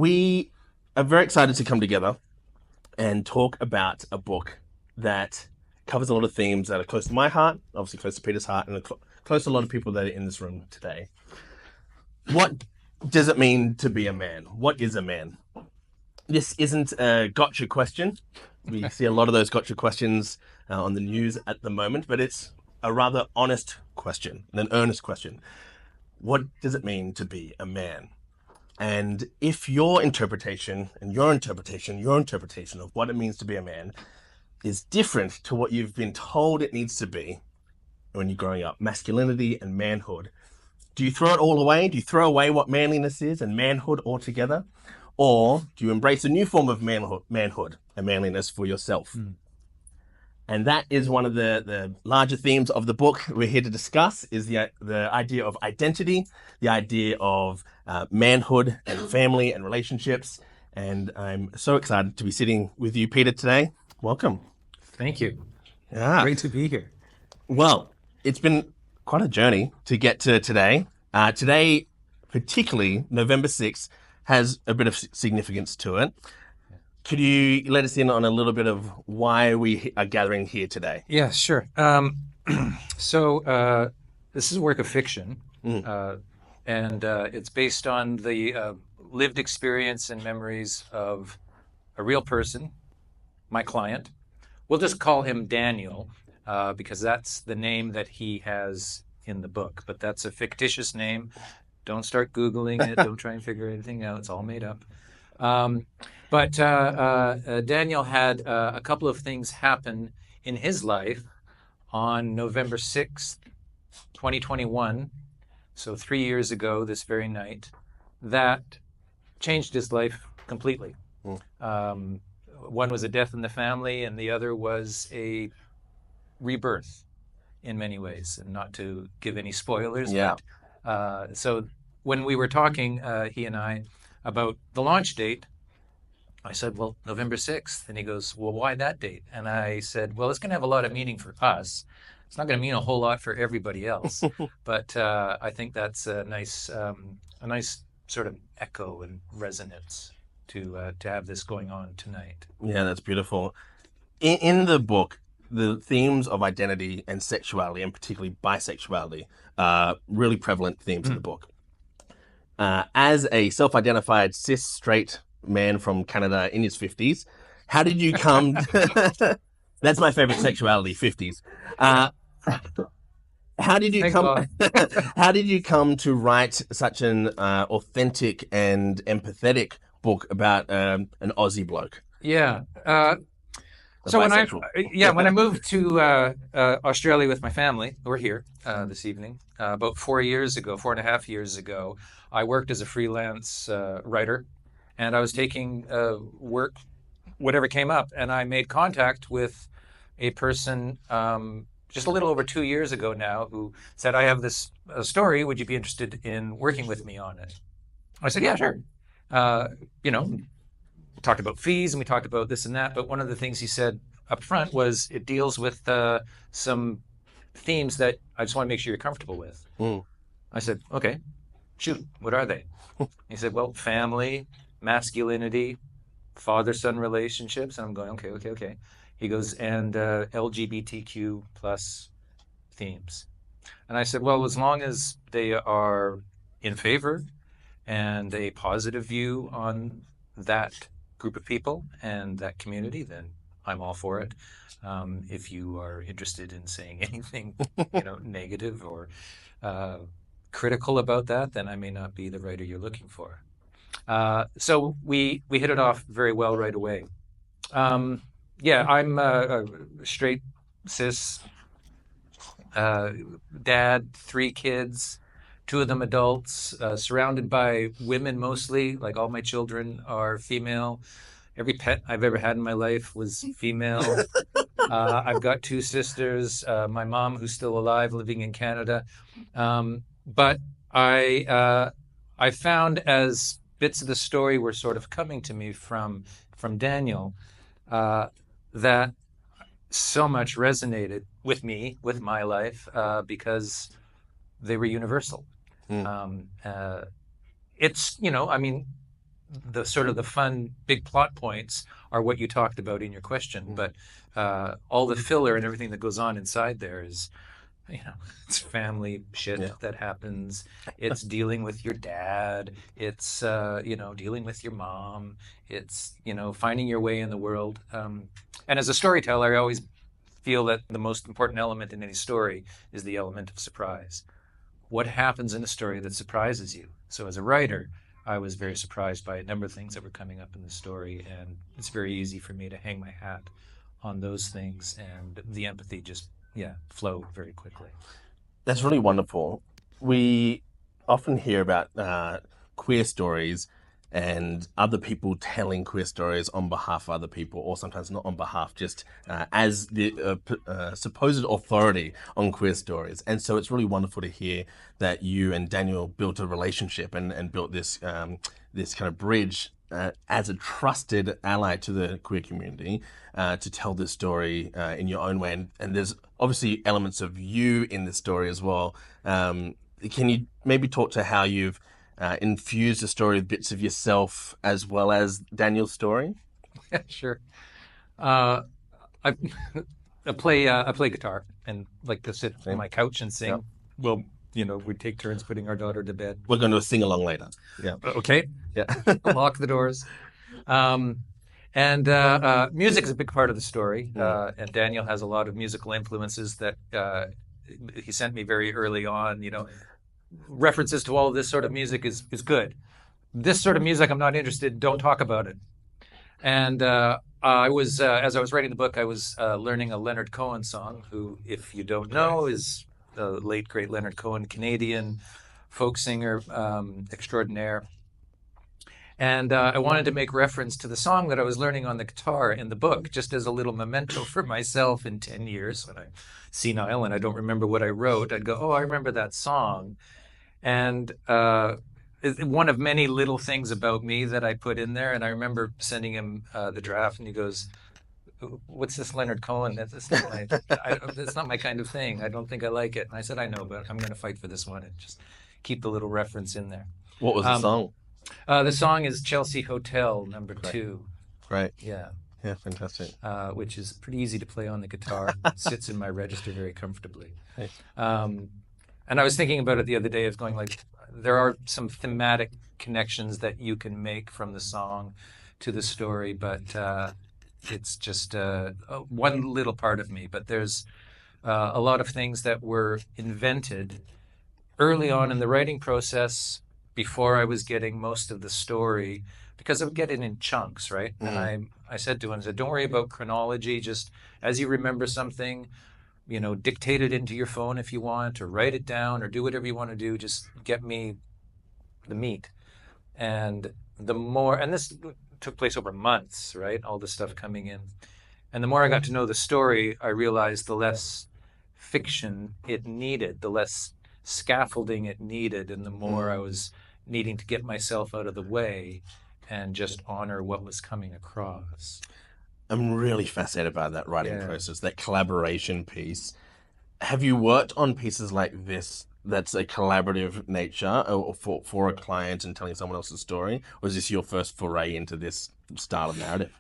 We are very excited to come together and talk about a book that covers a lot of themes that are close to my heart, obviously close to Peter's heart, and close to a lot of people that are in this room today. What does it mean to be a man? What is a man? This isn't a gotcha question. We see a lot of those gotcha questions on the news at the moment, but it's a rather honest question, an earnest question. What does it mean to be a man? And if your interpretation of what it means to be a man is different to what you've been told it needs to be when you're growing up, masculinity and manhood, do you throw it all away? Do you throw away what manliness is and manhood altogether? Or do you embrace a new form of manhood and manliness for yourself? And that is one of the larger themes of the book we're here to discuss, is the idea of identity, the idea of manhood and family and relationships. And I'm so excited to be sitting with you, Peter, today. Welcome. Thank you. Yeah. Great to be here. Well, it's been quite a journey to get to today. Today, particularly November 6th, has a bit of significance to it. Could you let us in on a little bit of why we are gathering here today? Yeah, sure. So this is a work of fiction, and it's based on the lived experience and memories of a real person, my client. We'll just call him Daniel, because that's the name that he has in the book, but that's a fictitious name. Don't start Googling it. Don't try and figure anything out. It's all made up. But Daniel had a couple of things happen in his life on November 6th, 2021, so 3 years ago this very night, that changed his life completely. One was a death in the family, and the other was a rebirth in many ways, and not to give any spoilers. Yeah. But, so when we were talking, he and I, about the launch date, I said, well, November 6th. And he goes, well, why that date? And I said, well, it's going to have a lot of meaning for us. It's not going to mean a whole lot for everybody else. But I think that's a nice sort of echo and resonance to have this going on tonight. Yeah, that's beautiful. In the book, the themes of identity and sexuality, and particularly bisexuality, are really prevalent themes in the book. As a self-identified cis straight man from Canada in his 50s, how did you come that's my favorite sexuality, 50s. How did you how did you come to write such an authentic and empathetic book about an Aussie bloke? Yeah. So when I moved to Australia with my family, we're here this evening, about 4.5 years ago, I worked as a freelance writer, and I was taking work, whatever came up, and I made contact with a person just a little over 2 years ago now who said, I have this story, would you be interested in working with me on it? I said, yeah, sure. We talked about fees and we talked about this and that, but one of the things he said up front was it deals with some themes that I just want to make sure you're comfortable with. I said, okay, shoot, what are they? He said, well, family, masculinity, father-son relationships. And I'm going, okay. He goes, and LGBTQ plus themes. And I said, well, as long as they are in favor and a positive view on that group of people and that community, then I'm all for it. If you are interested in saying anything, negative or critical about that, then I may not be the writer you're looking for. So we hit it off very well right away. I'm a straight cis dad, 3 kids, 2 of them adults, surrounded by women mostly. Like all my children are female. Every pet I've ever had in my life was female. I've got 2 sisters, my mom who's still alive living in Canada. But I found as bits of the story were sort of coming to me from Daniel, that so much resonated with me, with my life, because they were universal. It's, the sort of the fun big plot points are what you talked about in your question, but all the filler and everything that goes on inside there is, you know, it's family shit Yeah. that happens. It's dealing with your dad. It's you know, dealing with your mom. It's, you know, finding your way in the world. And as a storyteller, I always feel that the most important element in any story is the element of surprise. What happens in a story that surprises you? So as a writer, I was very surprised by a number of things that were coming up in the story, and it's very easy for me to hang my hat on those things, and the empathy just, yeah, flowed very quickly. That's really wonderful. We often hear about queer stories and other people telling queer stories on behalf of other people, or sometimes not on behalf, just as the supposed authority on queer stories. And so it's really wonderful to hear that you and Daniel built a relationship and built this kind of bridge as a trusted ally to the queer community to tell this story in your own way. And there's obviously elements of you in this story as well. Can you maybe talk to how you've infused the story with bits of yourself as well as Daniel's story? Yeah, sure. Uh, I I play guitar and like to sit on Same. my couch and Yep. sing. Well, you know, we take turns putting our daughter to bed. We're going to sing along later. Yeah. Okay, Yeah. lock the doors. Um, and music is a big part of the story. Mm. And Daniel has a lot of musical influences that he sent me very early on. You know, references to all of this sort of music is good. This sort of music, I'm not interested. Don't talk about it. And I was, as I was writing the book, I was learning a Leonard Cohen song, who, if you don't know, is the late great Leonard Cohen, Canadian folk singer extraordinaire. And I wanted to make reference to the song that I was learning on the guitar in the book, just as a little memento for myself in 10 years when I'm senile and I don't remember what I wrote. I'd go, oh, I remember that song. And one of many little things about me that I put in there. And I remember sending him the draft, and he goes, "What's this Leonard Cohen? That's not my kind of thing. I don't think I like it." And I said, "I know, but I'm going to fight for this one and just keep the little reference in there." What was the Um, song? the song is Chelsea Hotel number Great. two. Great. Yeah. Yeah, fantastic. Which is pretty easy to play on the guitar. Sits in my register very comfortably. Hey. Um, and I was thinking about it the other day of going like, there are some thematic connections that you can make from the song to the story, but it's just one little part of me. But there's a lot of things that were invented early on in the writing process before I was getting most of the story because I would get it in chunks, right? And Mm. I said to him, I said, don't worry about chronology. Just as you remember something, you know, dictate it into your phone if you want, or write it down, or do whatever you want to do. Just get me the meat. And the more, and this took place over months, right? All the stuff coming in. And the more I got to know the story, I realized the less fiction it needed, the less scaffolding it needed, and the more I Mm. was needing to get myself out of the way and just honor what was coming across. I'm really fascinated by that writing Yeah. process, that collaboration piece. Have you worked on pieces like this that's a collaborative nature or for a client and telling someone else's story? Or is this your first foray into this style of narrative?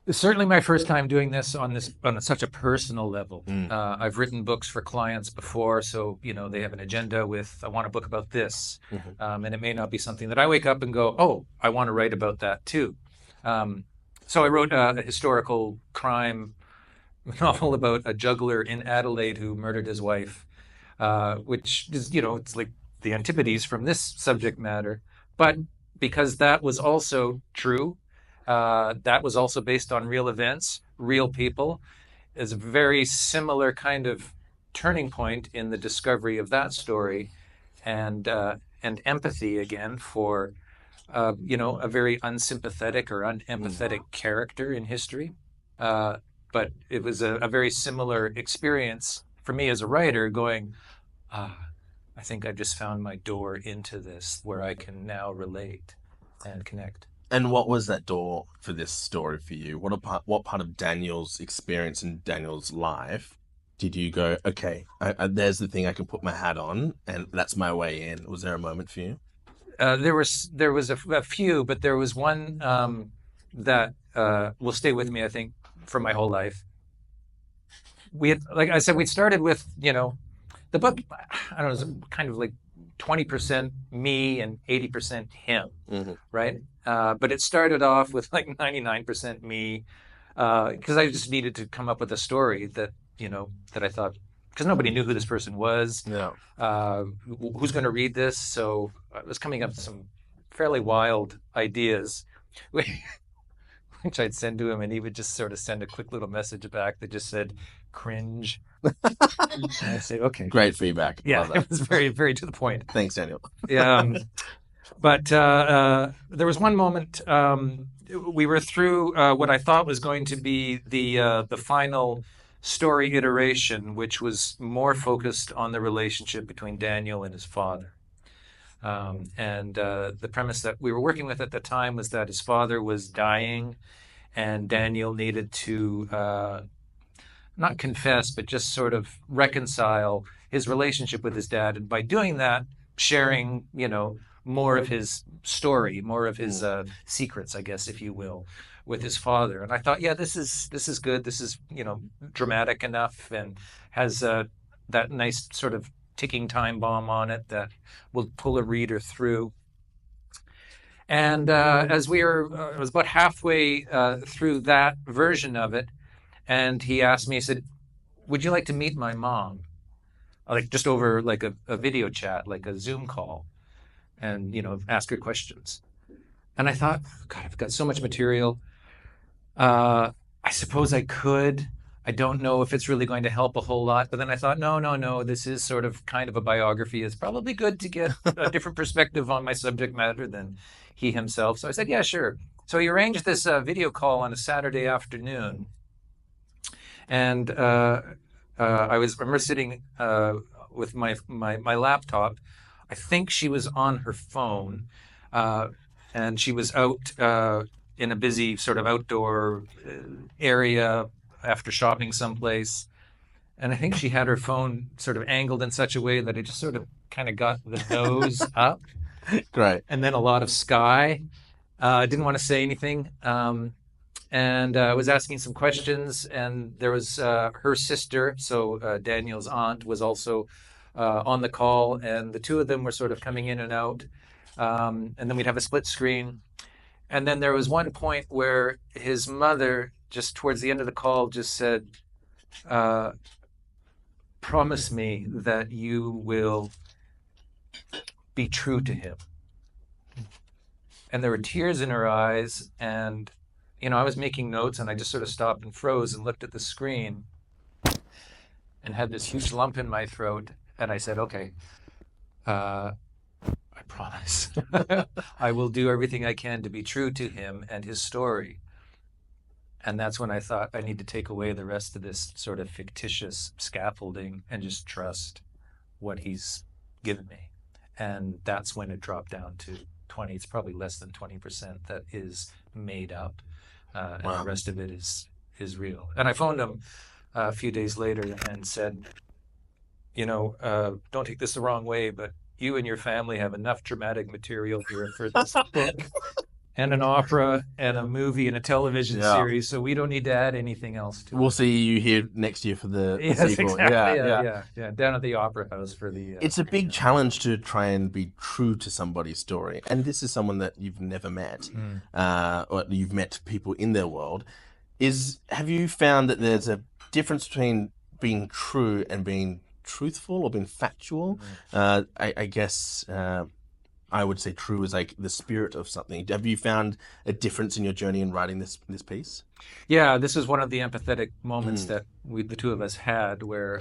It's certainly my first time doing this on such a personal level. Mm. I've written books for clients before, so you know they have an agenda with I want a book about this, Mhm. and it may not be something that I wake up and go, oh, I want to write about that too. Um, so I wrote a historical crime novel about a juggler in Adelaide who murdered his wife, which is, you know, it's like the antipodes from this subject matter. But because that was also true, that was also based on real events, real people, is a very similar kind of turning point in the discovery of that story, and empathy again for you know, a very unsympathetic or Mm. unempathetic character in history. Uh, but it was a very similar experience for me as a writer going, ah, I think I just found my door into this where I can now relate and connect. And what was that door for this story for you? What part of Daniel's experience in Daniel's life did you go, okay, there's the thing I can put my hat on, and that's my way in? Was there a moment for you? there was a few, but there was one that will stay with me, I think, for my whole life. We had, like I said, we started with, the book. I don't know, it was kind of like 20% me and 80% him, Hmm. right? But it started off with like 99% me, because I just needed to come up with a story that I thought, because nobody knew who this person was, Yeah. who's going to read this. So I was coming up with some fairly wild ideas, which I'd send to him, and he would just sort of send a quick little message back that just said, "Cringe." And I say, "Okay, Great feedback. yeah." Love that. It was very, very to the point. Thanks, Daniel. But there was one moment, we were through what I thought was going to be the final story iteration, which was more focused on the relationship between Daniel and his father. And the premise that we were working with at the time was that his father was dying, and Daniel needed to not confess, but just sort of reconcile his relationship with his dad. And by doing that, sharing, more of his story, more of his secrets, I guess, if you will, with his father. And I thought, yeah, this is good. This is, dramatic enough, and has that nice sort of ticking time bomb on it that will pull a reader through. And as I was about halfway through that version of it, and he asked me, he said, "Would you like to meet my mom?" Like just over like a video chat, like a Zoom call, and ask her questions. And I thought, God, I've got so much material. I suppose I could. I don't know if it's really going to help a whole lot. But then I thought, no, no, no. This is sort of kind of a biography. It's probably good to get a different perspective on my subject matter than he himself. So I said, yeah, sure. So he arranged this video call on a Saturday afternoon, and I remember sitting with my laptop. I think she was on her phone, uh, and she was out in a busy sort of outdoor area after shopping someplace. And I think she had her phone sort of angled in such a way that it just sort of kind of got the nose up, Great. and then a lot of sky. I didn't want to say anything. And was asking some questions. And there was her sister, so Daniel's aunt, was also on the call, and the two of them were sort of coming in and out. And then we'd have a split screen. And then there was one point where his mother, just towards the end of the call, just said, uh, "Promise me that you will be true to him." And there were tears in her eyes, and I was making notes, and I just sort of stopped and froze and looked at the screen and had this huge lump in my throat. And I said, "Okay, uh, I promise I will do everything I can to be true to him and his story." And that's when I thought I need to take away the rest of this sort of fictitious scaffolding and just trust what he's given me. And that's when it dropped down to 20. It's probably less than 20% that is made up, and the Wow. rest of it is real. And I phoned him a few days later and said, don't take this the wrong way, but you and your family have enough dramatic material here for this book and an opera and a movie and a television Yeah. series, so we don't need to add anything else to We'll it. see you here next year for the Yes, sequel. exactly. Yeah, Yeah, yeah. yeah, yeah. Down at the Opera House for the. It's a big challenge to try and be true to somebody's story. And this is someone that you've never met, or you've met people in their world. Have you found that there's a difference between being true and being truthful or being factual? I guess I would say true is like the spirit of something. Have you found a difference in your journey in writing this piece? Yeah, this is one of the empathetic moments that the two of us had, where,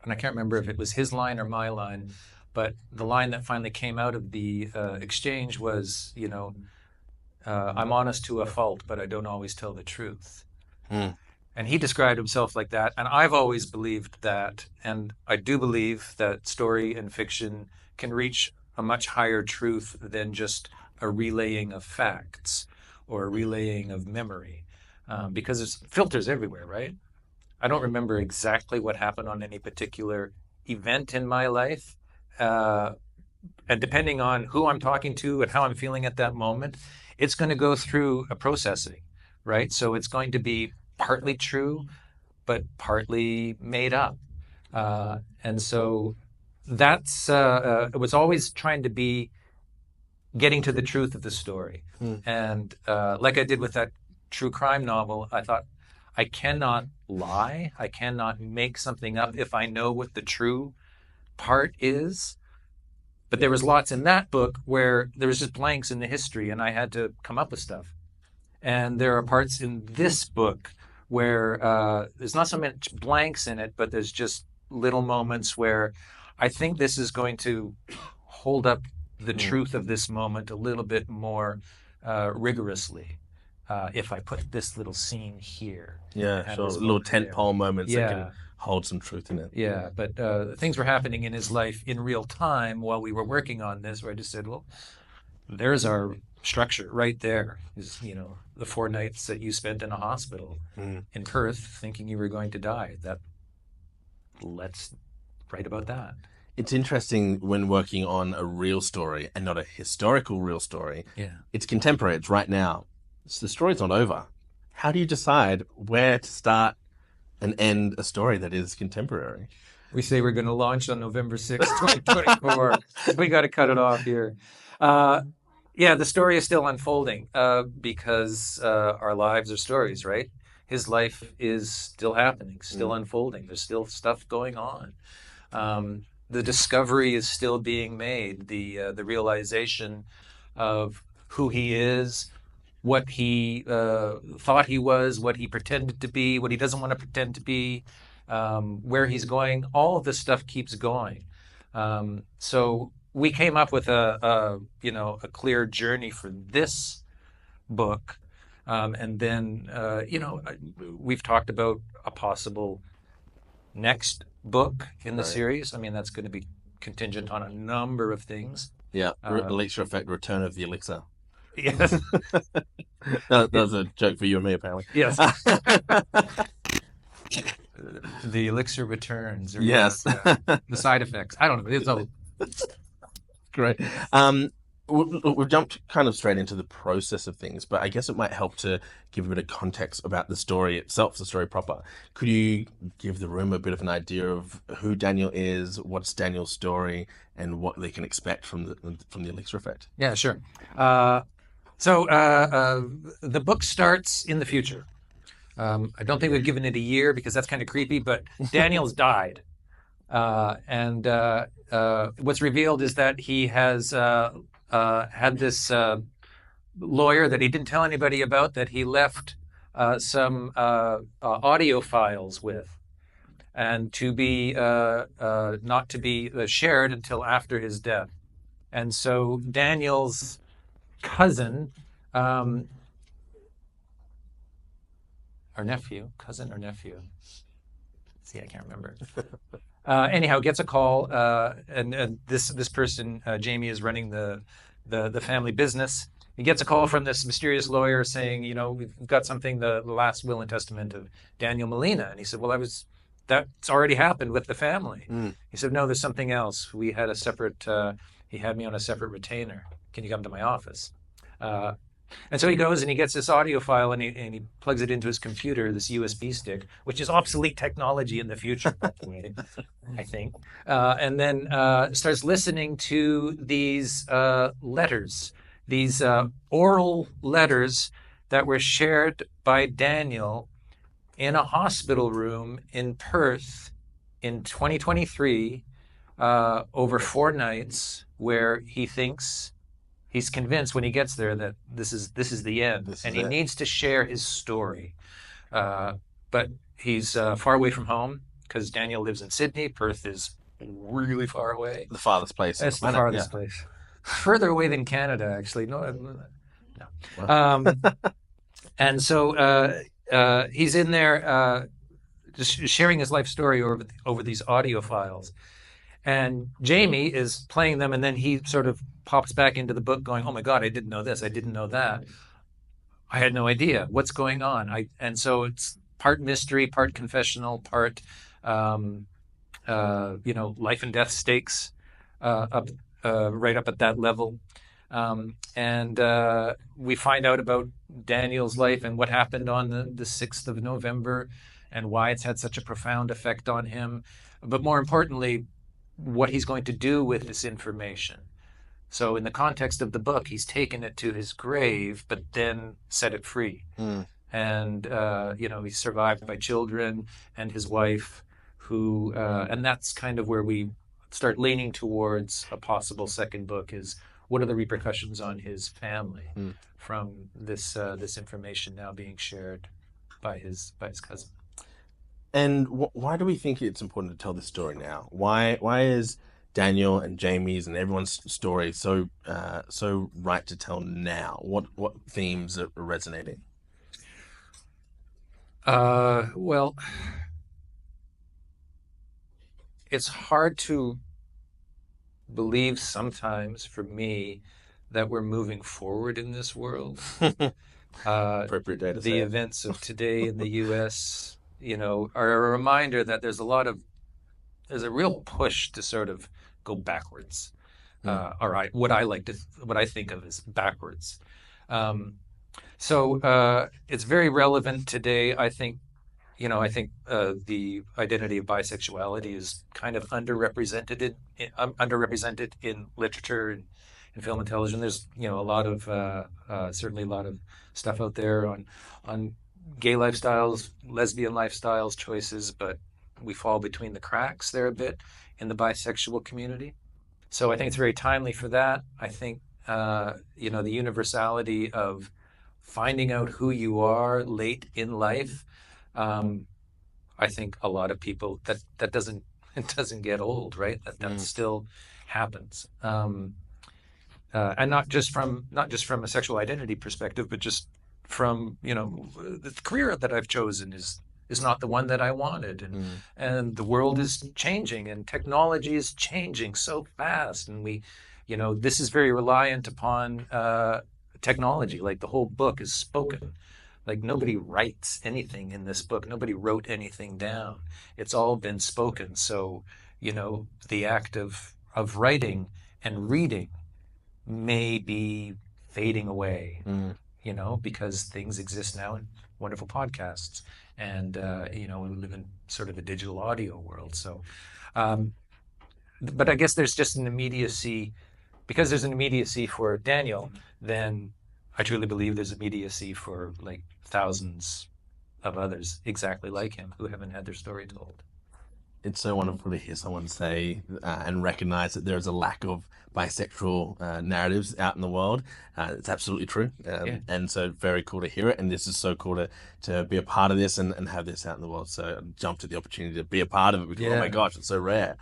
and I can't remember if it was his line or my line, but the line that finally came out of the exchange was, "I'm honest to a fault, but I don't always tell the truth." Mm. And he described himself like that. And I've always believed that. And I do believe that story and fiction can reach a much higher truth than just a relaying of facts or a relaying of memory, because there's filters everywhere, right? I don't remember exactly what happened on any particular event in my life. Uh, and depending on who I'm talking to and how I'm feeling at that moment, it's going to go through a processing, right? So it's going to be partly true, but partly made up. And so that's it was always trying to be getting to the truth of the story. And like I did with that true crime novel, I thought I cannot lie. I cannot make something up if I know what the true part is. But there was lots in that book where there was just blanks in the history, and I had to come up with stuff. And there are parts in this book where there's not so much blanks in it, but there's just little moments where I think this is going to hold up the truth of this moment a little bit more rigorously if I put this little scene here. Yeah, Have sure. this Little moment there. tentpole moments that can Yeah, hold some truth in it. yeah. But things were happening in his life in real time while we were working on this, where I just said, well, there's our structure right there. Is, you know, the 4 nights that you spent in a hospital in Perth thinking you were going to die. That let's write about that. It's interesting when working on a real story and not a historical real story. Yeah. It's contemporary, it's right now. So the story's not over. How do you decide where to start and end a story that is contemporary? We say we're going to launch on November 6th, 2024. We got to cut it off here. Yeah, the story is still unfolding because our lives are stories, right? His life is still happening, still unfolding. There's still stuff going on. The discovery is still being made. The realization of who he is, what he thought he was, what he pretended to be, what he doesn't want to pretend to be, where he's going. All of this stuff keeps going. So we came up with a clear journey for this book, and then we've talked about a possible next book in the series. I mean, that's going to be contingent on a number of things. Yeah, Elixir Effect, Return of the Elixir. Yes. That was a joke for you and me, apparently. Yes. The elixir returns. Yes. The side effects. I don't know. It's all Great. We've jumped kind of straight into the process of things, but I guess it might help to give a bit of context about the story itself, the story proper. Could you give the room a bit of an idea of who Daniel is, what's Daniel's story, and what they can expect from the Elixir Effect? Yeah, sure. So the book starts in the future. I don't think we've given it a year because that's kind of creepy, but Daniel's died. And what's revealed is that he has had this lawyer that he didn't tell anybody about, that he left some audio files with, and to be not to be shared until after his death. And so Daniel's cousin, or cousin or nephew. See, I can't remember. Anyhow, gets a call, and this person, Jamie, is running the family business. He gets a call from this mysterious lawyer saying, you know, we've got something, the last will and testament of Daniel Molina. And he said, well, that's already happened with the family. He said, no, there's something else. We had a separate, he had me on a separate retainer. Can you come to my office? And so he goes and he gets this audio file and he plugs it into his computer, this USB stick, which is obsolete technology in the future, by the way, I think. And then starts listening to these letters, these oral letters that were shared by Daniel in a hospital room in Perth in 2023 over 4 nights, where he thinks, he's convinced when he gets there that this is the end, and he needs to share his story. But he's far away from home because Daniel lives in Sydney. Perth is really far away. The farthest place. It's the farthest place. Further away than Canada, actually. No. Wow. And so he's in there just sharing his life story over these audio files. And Jamie is playing them, and then he sort of pops back into the book going, oh my God, I didn't know this. I didn't know that. I had no idea what's going on. And so it's part mystery, part confessional, part, life and death stakes right up at that level. And we find out about Daniel's life and what happened on the 6th of November and why it's had such a profound effect on him. But more importantly, what he's going to do with this information. So, in the context of the book, he's taken it to his grave, but then set it free. Mm. And, he's survived by children and his wife, and that's kind of where we start leaning towards a possible second book is what are the repercussions on his family Mm. from this information now being shared by his cousin. And why do we think it's important to tell this story now? Why is Daniel and Jamie's and everyone's story so right to tell now? What themes are resonating? Well, it's hard to believe sometimes for me that we're moving forward in this world. Appropriate day to The say it. events of today in the U.S., are a reminder that there's a real push to sort of go backwards. All right, what I think of as backwards. So it's very relevant today. I think the identity of bisexuality is kind of underrepresented in literature and film and television. There's a lot of certainly a lot of stuff out there on gay lifestyles, lesbian lifestyles, choices, but we fall between the cracks there a bit in the bisexual community. So I think it's very timely for that. I think the universality of finding out who you are late in life. Um, I think a lot of people that doesn't it doesn't get old, right? That Mm. still happens, and not just from a sexual identity perspective, but just from the career that I've chosen is not the one that I wanted, Mm. and the world is changing, and technology is changing so fast, and this is very reliant upon technology. Like the whole book is spoken. Like nobody writes anything in this book. Nobody wrote anything down. It's all been spoken. So, the act of writing and reading may be fading away, Mm. because things exist now in wonderful podcasts. And, we live in sort of a digital audio world. So, um, but I guess there's just an immediacy, because there's an immediacy for Daniel, then I truly believe there's immediacy for like thousands of others exactly like him who haven't had their story told. It's so wonderful to hear someone say and recognize that there is a lack of bisexual narratives out in the world. It's absolutely true. Yeah. And so very cool to hear it. And this is so cool to be a part of this and have this out in the world. So I jumped at the opportunity to be a part of it because, oh my Yeah. gosh, it's so rare.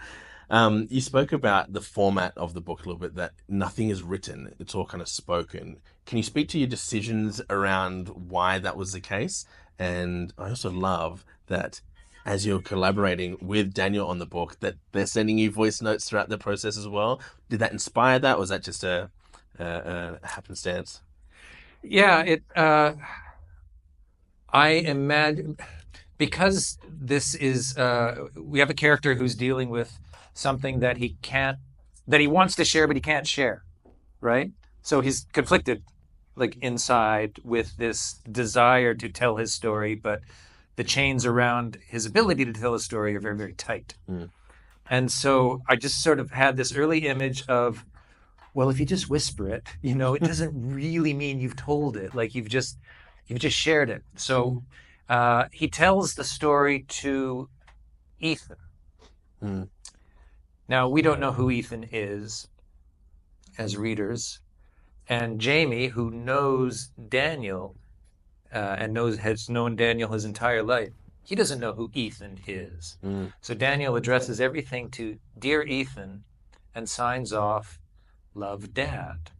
You spoke about the format of the book a little bit, that nothing is written, it's all kind of spoken. Can you speak to your decisions around why that was the case? And I also love that as you're collaborating with Daniel on the book, that they're sending you voice notes throughout the process as well. Did that inspire that? Or was that just a happenstance? Yeah, I imagine because this is we have a character who's dealing with something that he wants to share but he can't share, right? So he's conflicted like inside with this desire to tell his story, but the chains around his ability to tell his story are very, very tight. Mm. And so I just sort of had this early image of, well, if you just whisper it, it doesn't really mean you've told it. Like you've just shared it. So he tells the story to Ethan. Mm. Now we don't know who Ethan is as readers, and Jamie, who knows Daniel and has known Daniel his entire life, he doesn't know who Ethan is. Mm. So Daniel addresses everything to Dear Ethan and signs off, Love, Dad.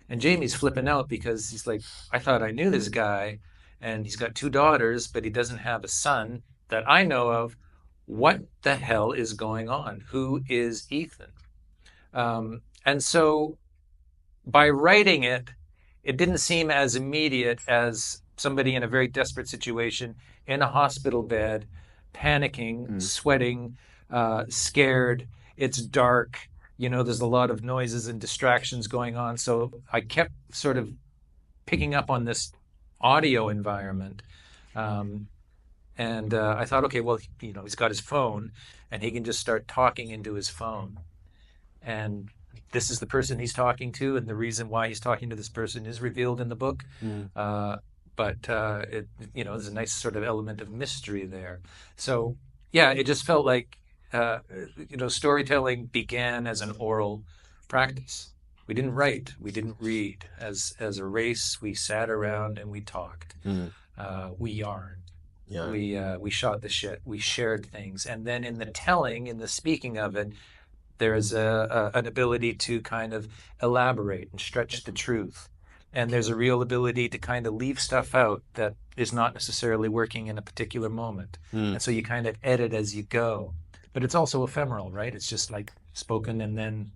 And Jamie's flipping out because he's like, I thought I knew this guy, and he's got two daughters, but he doesn't have a son that I know of. What the hell is going on? Who is Ethan? And so by writing it, it didn't seem as immediate as somebody in a very desperate situation in a hospital bed, panicking, Mm. sweating, scared. It's dark. there's a lot of noises and distractions going on. So I kept sort of picking up on this audio environment. Um, and I thought, okay, well, he's got his phone and he can just start talking into his phone. And this is the person he's talking to. And the reason why he's talking to this person is revealed in the book. Mm. There's a nice sort of element of mystery there. So, yeah, it just felt like, storytelling began as an oral practice. We didn't write, we didn't read. As a race, we sat around and we talked. Mm. We yarned. Yeah. We shot the shit. We shared things, and then in the telling, in the speaking of it, there is an ability to kind of elaborate and stretch the truth. And there's a real ability to kind of leave stuff out that is not necessarily working in a particular moment. And so you kind of edit as you go. But it's also ephemeral, right? It's just like spoken and then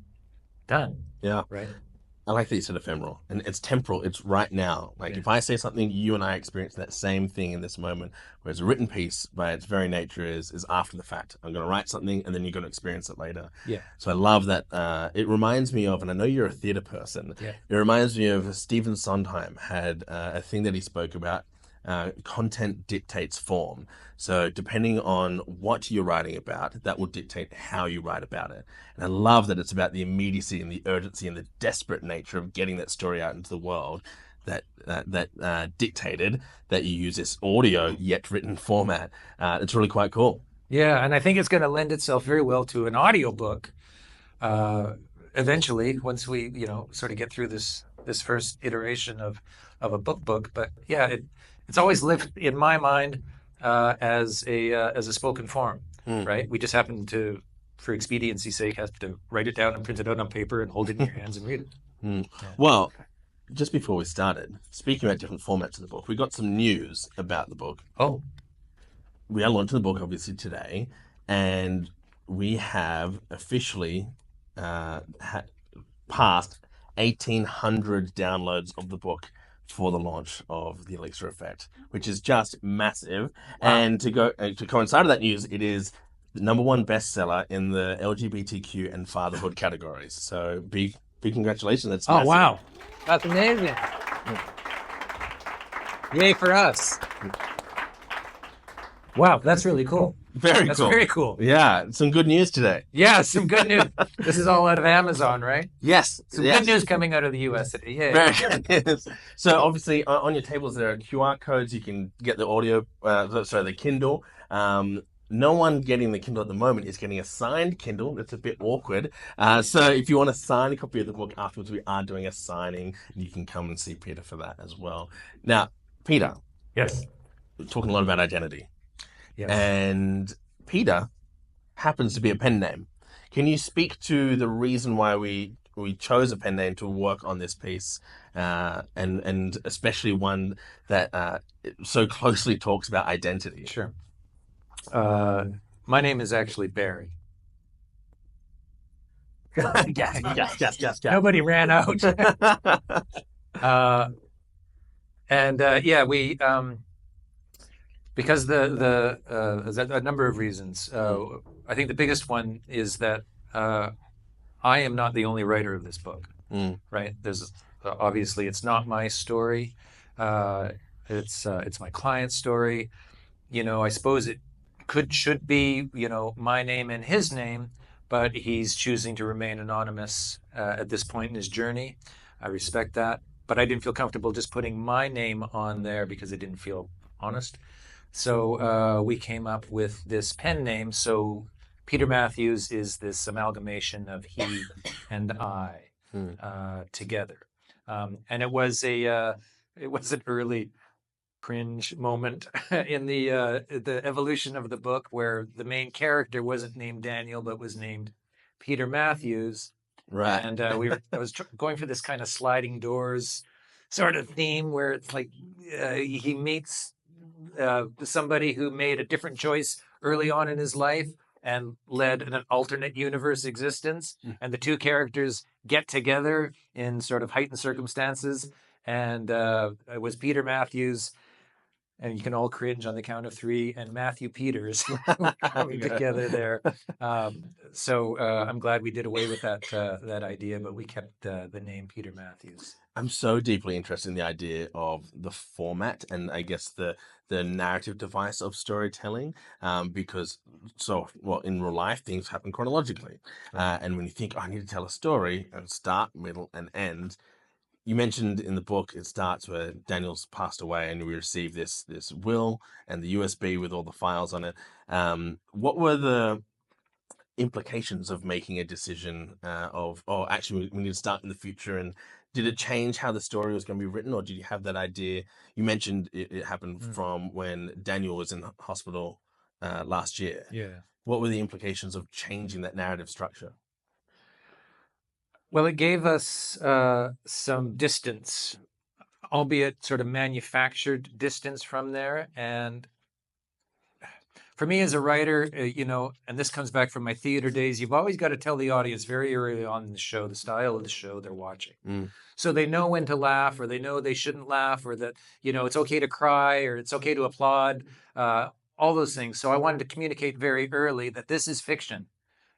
done. Yeah. Right. I like that you said ephemeral, and it's temporal. It's right now. Like if I say something, you and I experience that same thing in this moment. Whereas a written piece, by its very nature, is after the fact. I'm going to write something, and then you're going to experience it later. Yeah. So I love that. It reminds me of, and I know you're a theater person. Yeah. It reminds me of Stephen Sondheim had a thing that he spoke about. Content dictates form. So depending on what you're writing about, that will dictate how you write about it. And I love that it's about the immediacy and the urgency and the desperate nature of getting that story out into the world that dictated that you use this audio yet written format. It's really quite cool. Yeah, and I think it's going to lend itself very well to an audiobook eventually, once we, sort of get through this first iteration of a book. But yeah, it's always lived in my mind as a spoken form, right? We just happen to, for expediency's sake, have to write it down and print it out on paper and hold it in your hands and read it. Yeah. Well, just before we started, speaking about different formats of the book, we got some news about the book. Oh. We are launching the book, obviously, today, and we have officially passed 1,800 downloads of the book for the launch of the Elixir Effect, which is just massive. Wow. And to coincide with that news, it is the #1 bestseller in the LGBTQ and fatherhood categories. So big congratulations. That's massive. Wow. That's amazing. Yay for us. Wow, that's really cool. That's very cool. Yeah, some good news today. Yeah, some good news. This is all out of Amazon, right? Yes. Some good news coming out of the US today. Yeah. Very good news. So obviously on your tables there are QR codes. You can get the audio, the Kindle. No one getting the Kindle at the moment is getting a signed Kindle. It's a bit awkward. So if you want to sign a copy of the book afterwards, we are doing a signing. You can come and see Peter for that as well. Now, Peter. Yes. We're talking a lot about identity. Yes. And Peter happens to be a pen name. Can you speak to the reason why we chose a pen name to work on this piece, and especially one that so closely talks about identity? Sure. My name is actually Barry. Yes. Nobody ran out. We because there's a number of reasons. I think the biggest one is that I am not the only writer of this book. Right? There's obviously it's not my story. It's my client's story. I suppose it should be my name and his name, but he's choosing to remain anonymous at this point in his journey. I respect that, but I didn't feel comfortable just putting my name on there because it didn't feel honest. So we came up with this pen name. So Peter Matthews is this amalgamation of he and I together, and it was an early cringe moment in the evolution of the book where the main character wasn't named Daniel but was named Peter Matthews. Right. And I was going for this kind of sliding doors sort of theme where it's like he meets somebody who made a different choice early on in his life and led an alternate universe existence. And the two characters get together in sort of heightened circumstances. And it was Peter Matthews and you can all cringe on the count of three, and Matthew Peters coming together there. I'm glad we did away with that idea, but we kept the name Peter Matthews. I'm so deeply interested in the idea of the format and I guess the narrative device of storytelling, because well, in real life things happen chronologically, and when you think, oh, I need to tell a story, start, middle, and end. You mentioned in the book it starts where Daniel's passed away and we receive this will and the USB with all the files on it. What were the implications of making a decision of, oh, actually we need to start in the future, and did it change how the story was going to be written, or did you have that idea? You mentioned it happened from when Daniel was in hospital last year. Yeah. What were the implications of changing that narrative structure? Well, it gave us some distance, albeit sort of manufactured distance from there. And for me as a writer, and this comes back from my theater days, you've always got to tell the audience very early on in the show the style of the show they're watching. So they know when to laugh, or they know they shouldn't laugh, or that, it's okay to cry, or it's okay to applaud, all those things. So I wanted to communicate very early that this is fiction.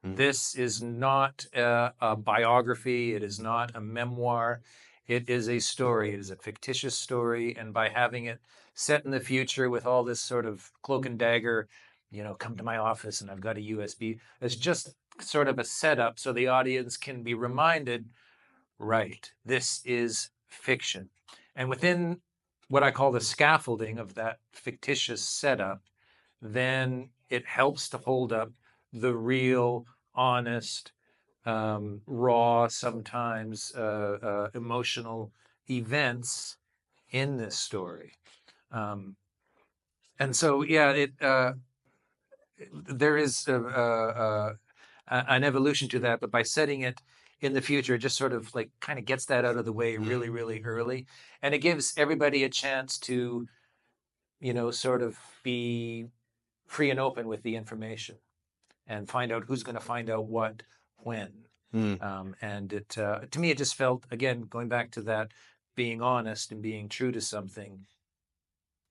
This is not a biography. It is not a memoir. It is a story. It is a fictitious story. And by having it set in the future with all this sort of cloak and dagger, come to my office and I've got a USB, it's just sort of a setup so the audience can be reminded, right, this is fiction. And within what I call the scaffolding of that fictitious setup, then it helps to hold up the real, honest, raw, sometimes emotional events in this story. And so, yeah, there is an evolution to that, but by setting it in the future, it just sort of like kind of gets that out of the way really, really early. And it gives everybody a chance to, sort of be free and open with the information and find out who's going to find out what when. And it to me, it just felt, again, going back to that, being honest and being true to something,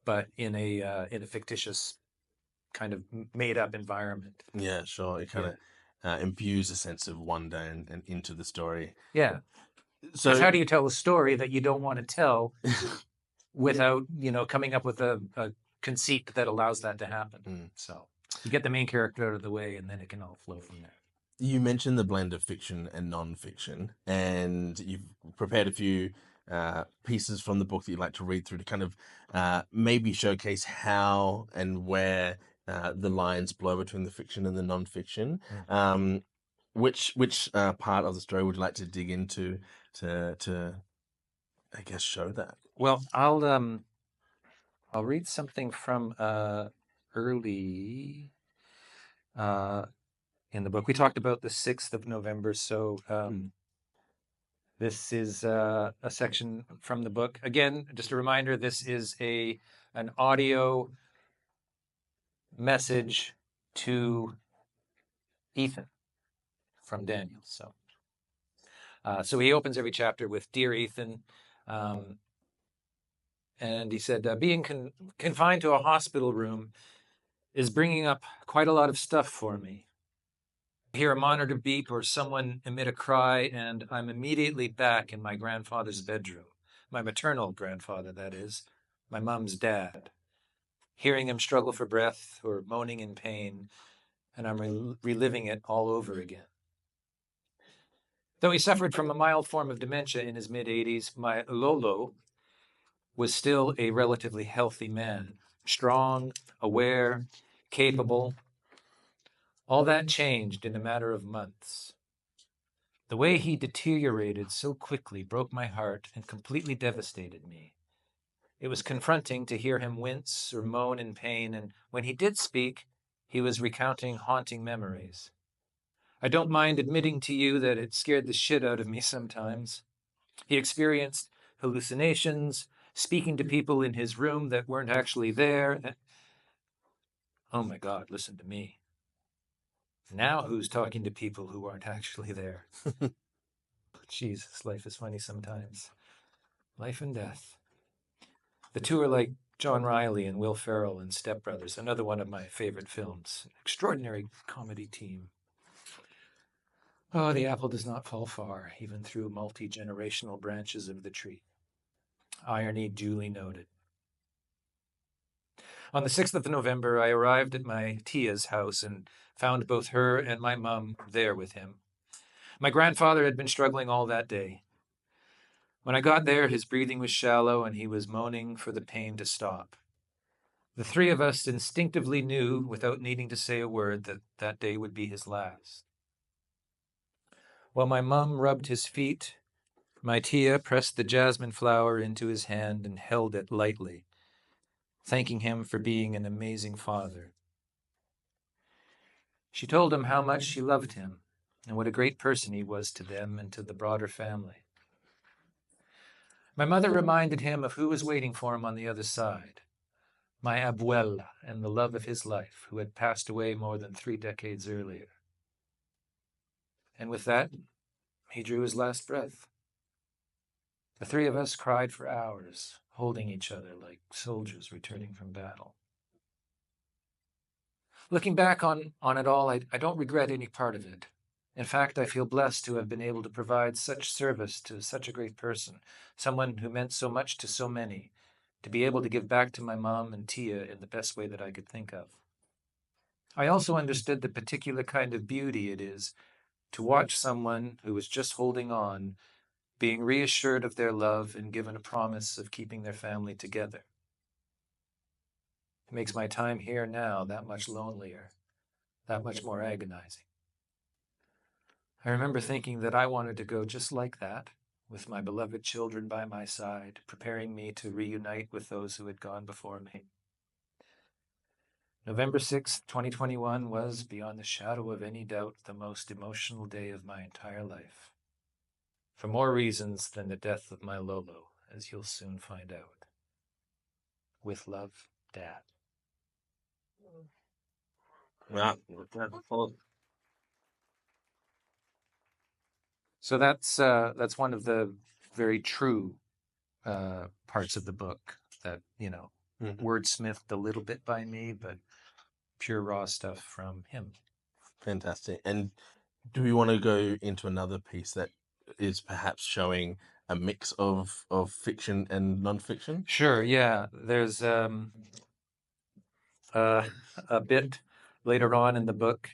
but in a fictitious kind of made up environment. Yeah, sure. It kind of imbues a sense of wonder and into the story. Yeah. So Because how do you tell a story that you don't want to tell without, coming up with a conceit that allows that to happen? So you get the main character out of the way, and then it can all flow from there. You mentioned the blend of fiction and non-fiction, and you've prepared a few pieces from the book that you'd like to read through to kind of maybe showcase how and where the lines blur between the fiction and the non-fiction. Which part of the story would you like to dig into to I guess show that? Well, I'll read something from early in the book. We talked about the 6th of November, so this is a section from the book. Again, just a reminder, this is an audio message to Ethan from Daniel. So he opens every chapter with, "Dear Ethan," and he said, "Being confined to a hospital room is bringing up quite a lot of stuff for me. I hear a monitor beep or someone emit a cry, and I'm immediately back in my grandfather's bedroom. My maternal grandfather, that is, my mom's dad. Hearing him struggle for breath or moaning in pain, and I'm reliving it all over again. Though he suffered from a mild form of dementia in his mid-80s, my Lolo was still a relatively healthy man, strong, aware, capable. All that changed in a matter of months. The way he deteriorated so quickly broke my heart and completely devastated me. It was confronting to hear him wince or moan in pain, and when he did speak, he was recounting haunting memories. I don't mind admitting to you that it scared the shit out of me sometimes. He experienced hallucinations, speaking to people in his room that weren't actually there. Oh my God, listen to me. Now who's talking to people who aren't actually there?" Jesus, life is funny sometimes. Life and death. The two are like John Riley and Will Ferrell in Step Brothers, another one of my favorite films. Extraordinary comedy team. Oh, the apple does not fall far, even through multi-generational branches of the tree. Irony duly noted. On the 6th of November, I arrived at my Tia's house and found both her and my mum there with him. My grandfather had been struggling all that day. When I got there, his breathing was shallow and he was moaning for the pain to stop. The three of us instinctively knew, without needing to say a word, that that day would be his last. While my mum rubbed his feet, my Tia pressed the jasmine flower into his hand and held it lightly, thanking him for being an amazing father. She told him how much she loved him and what a great person he was to them and to the broader family. My mother reminded him of who was waiting for him on the other side, my abuela and the love of his life, who had passed away more than 3 decades earlier. And with that, he drew his last breath. The three of us cried for hours, holding each other like soldiers returning from battle. Looking back on it all, I don't regret any part of it. In fact, I feel blessed to have been able to provide such service to such a great person, someone who meant so much to so many, to be able to give back to my mom and Tia in the best way that I could think of. I also understood the particular kind of beauty it is to watch someone who was just holding on, being reassured of their love and given a promise of keeping their family together. It makes my time here now that much lonelier, that much more agonizing. I remember thinking that I wanted to go just like that, with my beloved children by my side, preparing me to reunite with those who had gone before me. November 6th, 2021 was, beyond the shadow of any doubt, the most emotional day of my entire life. For more reasons than the death of my Lolo, as you'll soon find out. With love, Dad. Yeah. So that's one of the very true parts of the book that, wordsmithed a little bit by me, but pure raw stuff from him. Fantastic. And do we want to go into another piece that is perhaps showing a mix of fiction and non-fiction? Sure, yeah. There's a bit later on in the book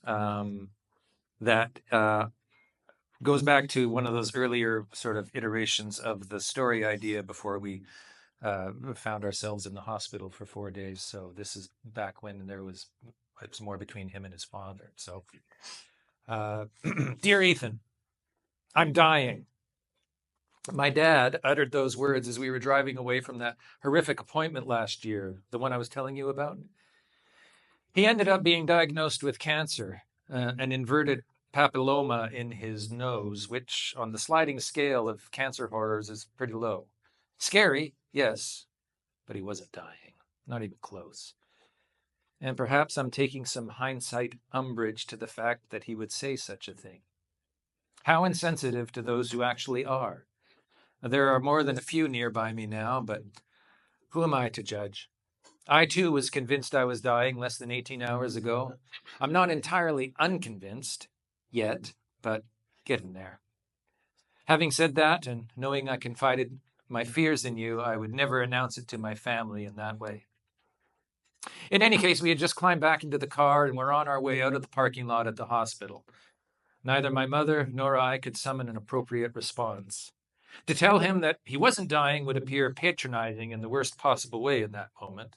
that goes back to one of those earlier sort of iterations of the story idea before we found ourselves in the hospital for 4 days. So this is back when it was more between him and his father. So, dear Ethan, I'm dying. My dad uttered those words as we were driving away from that horrific appointment last year, the one I was telling you about. He ended up being diagnosed with cancer, an inverted papilloma in his nose, which on the sliding scale of cancer horrors is pretty low. Scary, yes, but he wasn't dying, not even close. And perhaps I'm taking some hindsight umbrage to the fact that he would say such a thing. How insensitive to those who actually are. There are more than a few nearby me now, but who am I to judge? I, too, was convinced I was dying less than 18 hours ago. I'm not entirely unconvinced yet, but getting there. Having said that, and knowing I confided my fears in you, I would never announce it to my family in that way. In any case, we had just climbed back into the car and were on our way out of the parking lot at the hospital. Neither my mother nor I could summon an appropriate response. To tell him that he wasn't dying would appear patronizing in the worst possible way in that moment.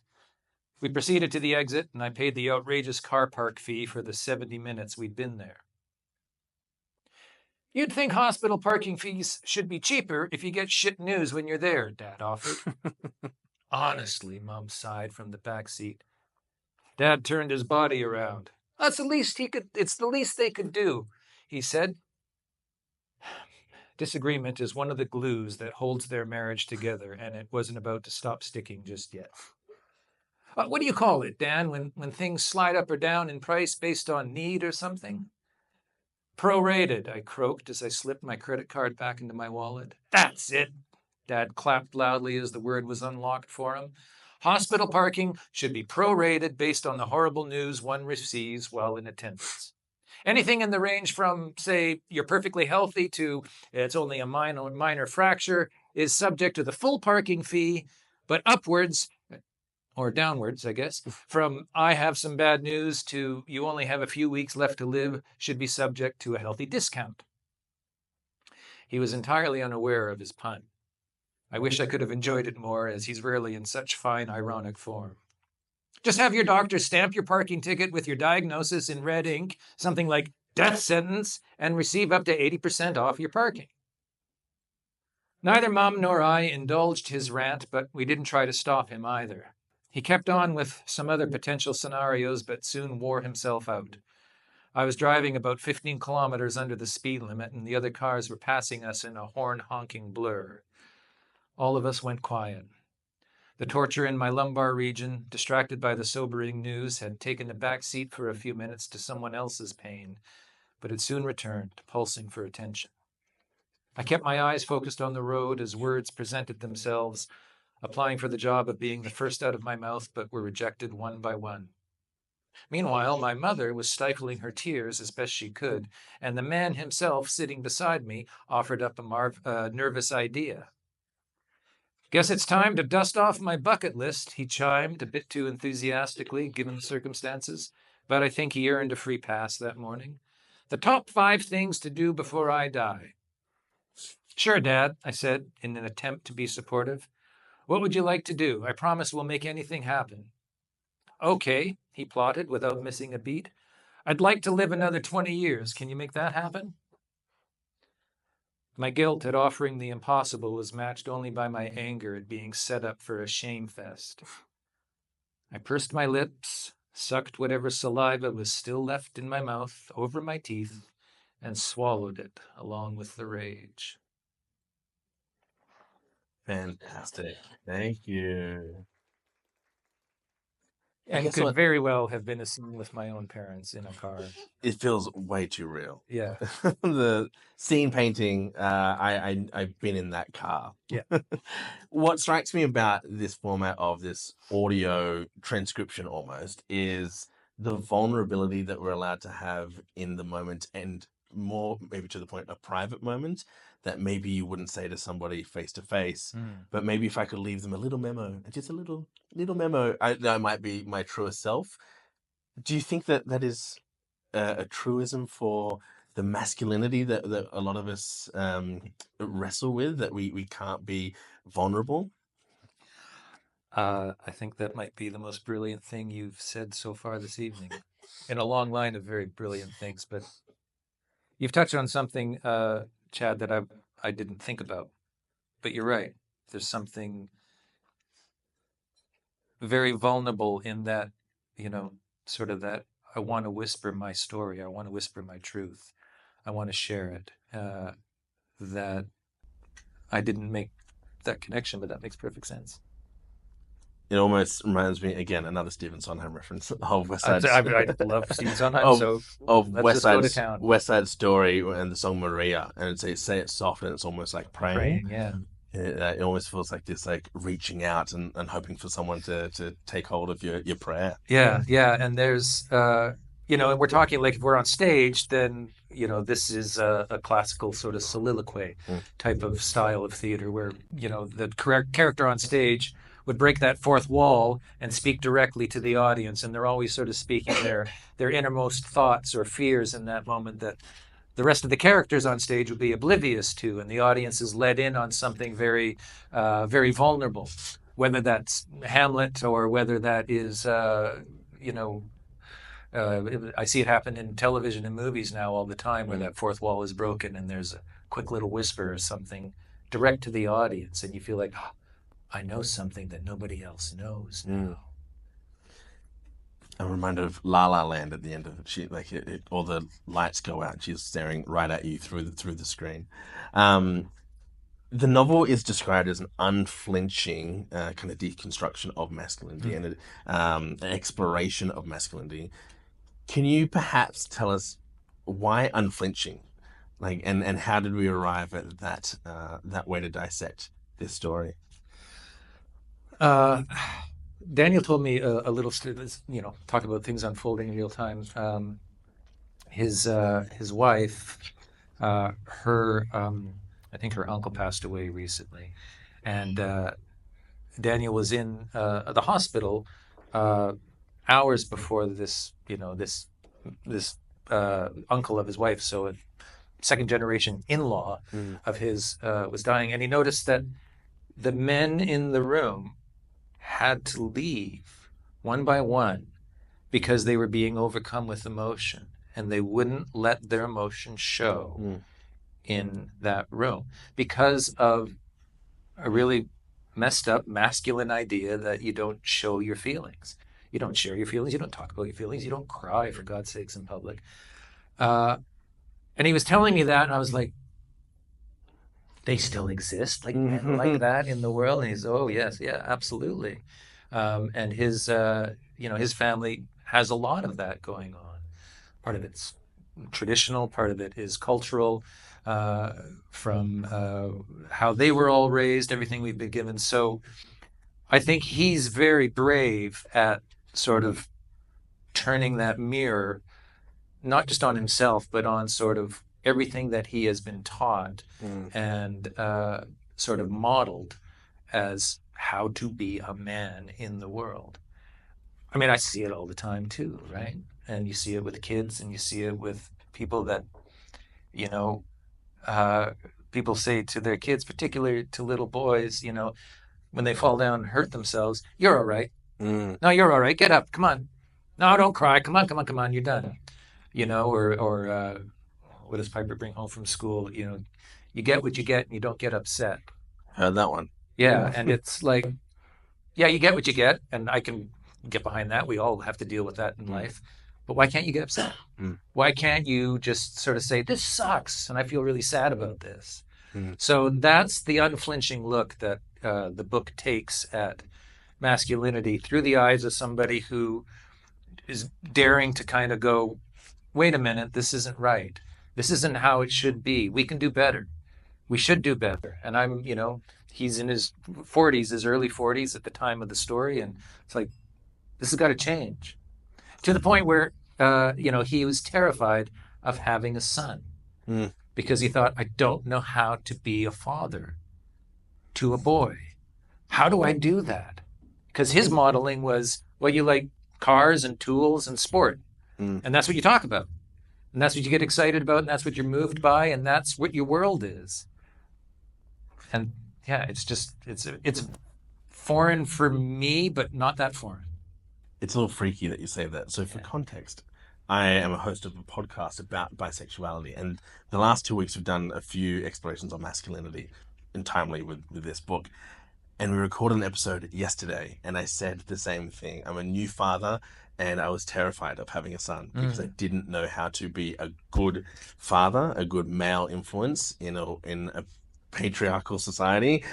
We proceeded to the exit, and I paid the outrageous car park fee for the 70 minutes we'd been there. You'd think hospital parking fees should be cheaper if you get shit news when you're there, Dad offered. Honestly, Mom sighed from the back seat. Dad turned his body around. It's the least they could do, he said. Disagreement is one of the glues that holds their marriage together, and it wasn't about to stop sticking just yet. What do you call it, Dan, when things slide up or down in price based on need or something? Prorated, I croaked as I slipped my credit card back into my wallet. That's it, Dad clapped loudly as the word was unlocked for him. Hospital parking should be prorated based on the horrible news one receives while in attendance. Anything in the range from, say, you're perfectly healthy to it's only a minor fracture is subject to the full parking fee, but upwards or downwards, I guess, from I have some bad news to you only have a few weeks left to live should be subject to a healthy discount. He was entirely unaware of his pun. I wish I could have enjoyed it more, as he's rarely in such fine, ironic form. Just have your doctor stamp your parking ticket with your diagnosis in red ink, something like death sentence, and receive up to 80% off your parking. Neither Mom nor I indulged his rant, but we didn't try to stop him either. He kept on with some other potential scenarios, but soon wore himself out. I was driving about 15 kilometers under the speed limit, and the other cars were passing us in a horn-honking blur. All of us went quiet. The torture in my lumbar region, distracted by the sobering news, had taken the back seat for a few minutes to someone else's pain, but it soon returned, pulsing for attention. I kept my eyes focused on the road as words presented themselves, applying for the job of being the first out of my mouth, but were rejected one by one. Meanwhile, my mother was stifling her tears as best she could, and the man himself, sitting beside me, offered up a nervous idea. Guess it's time to dust off my bucket list, he chimed, a bit too enthusiastically, given the circumstances, but I think he earned a free pass that morning. The top 5 things to do before I die. Sure, Dad, I said, in an attempt to be supportive. What would you like to do? I promise we'll make anything happen. Okay, he plotted without missing a beat. I'd like to live another 20 years. Can you make that happen? My guilt at offering the impossible was matched only by my anger at being set up for a shame fest. I pursed my lips, sucked whatever saliva was still left in my mouth over my teeth, and swallowed it along with the rage. Fantastic. Thank you. And could very well have been a scene with my own parents in a car. It feels way too real. Yeah. The scene painting, I've been in that car. Yeah. What strikes me about this format of this audio transcription almost is the vulnerability that we're allowed to have in the moment, and more maybe to the point, a private moment that maybe you wouldn't say to somebody face to face, but maybe if I could leave them a little memo, just a little memo, that might be my truest self. Do you think that that is a truism for the masculinity that a lot of us wrestle with, that we can't be vulnerable? I think that might be the most brilliant thing you've said so far this evening, in a long line of very brilliant things. But you've touched on something, Chad, that I didn't think about. But you're right. There's something very vulnerable in that, sort of that I want to whisper my story. I want to whisper my truth. I want to share it. That I didn't make that connection, but that makes perfect sense. It almost reminds me, again, another Stephen Sondheim reference of West Side. I love Stephen Sondheim, of West Side Story and the song Maria, and it's say it soft, and it's almost like praying. Yeah. It almost feels like this, like reaching out and hoping for someone to take hold of your prayer. Yeah. And there's, and we're talking like if we're on stage, then, this is a classical sort of soliloquy type of style of theater where, the character on stage would break that fourth wall and speak directly to the audience. And they're always sort of speaking their innermost thoughts or fears in that moment that the rest of the characters on stage would be oblivious to. And the audience is led in on something very, very vulnerable, whether that's Hamlet or whether that is, I see it happen in television and movies now all the time where that fourth wall is broken and there's a quick little whisper or something direct to the audience. And you feel like, I know something that nobody else knows now. I'm reminded of La La Land at the end of it. All the lights go out and she's staring right at you through the screen. The novel is described as an unflinching kind of deconstruction of masculinity and an exploration of masculinity. Can you perhaps tell us why unflinching? And how did we arrive at that way to dissect this story? Daniel told me a little, talk about things unfolding in real time. His wife, her I think her uncle passed away recently, and Daniel was in the hospital uh, hours before this uncle of his wife, so a second generation in-law Mm. of his was dying, and he noticed that the men in the room had to leave one by one because they were being overcome with emotion, and they wouldn't let their emotion show Mm. in that room because of a really messed up masculine idea that you don't show your feelings. You don't share your feelings. You don't talk about your feelings. You don't cry, for God's sakes, in public. Uh, and he was telling me that, and I was like, they still exist, like men like that in the world. And he's, oh yes, yeah, absolutely. And his family has a lot of that going on. Part of it's traditional, part of it is cultural, uh, from how they were all raised, everything we've been given. So I think he's very brave at sort of turning that mirror, not just on himself, but on sort of everything that he has been taught Mm. and sort of modeled as how to be a man in the world. I mean, I see it all the time too, right? And you see it with kids, and you see it with people that, you know, uh, people say to their kids, particularly to little boys, when they fall down and hurt themselves, you're all right. Mm. No, you're all right. Get up. Come on. No, don't cry. Come on, come on, come on. You're done. Or what does Piper bring home from school? You get what you get and you don't get upset. Heard that one. Yeah. And it's like, yeah, you get what you get. And I can get behind that. We all have to deal with that in Mm. life. But why can't you get upset? Mm. Why can't you just sort of say, this sucks and I feel really sad about this? Mm. So that's the unflinching look that the book takes at masculinity through the eyes of somebody who is daring to kind of go, wait a minute, this isn't right. This isn't how it should be. We can do better. We should do better. And he's in his 40s, his early 40s at the time of the story. And it's like, this has got to change to the point where, he was terrified of having a son Mm. because he thought, I don't know how to be a father to a boy. How do I do that? Because his modeling was, well, you like cars and tools and sport. Mm. And that's what you talk about. And that's what you get excited about. And that's what you're moved by. And that's what your world is. And yeah, it's foreign for me, but not that foreign. It's a little freaky that you say that. So, for Yeah. context, I am a host of a podcast about bisexuality, and the last 2 weeks we've done a few explorations on masculinity, in timely with this book. And we recorded an episode yesterday, and I said the same thing. I'm a new father, and I was terrified of having a son because I didn't know how to be a good father, a good male influence in a patriarchal society,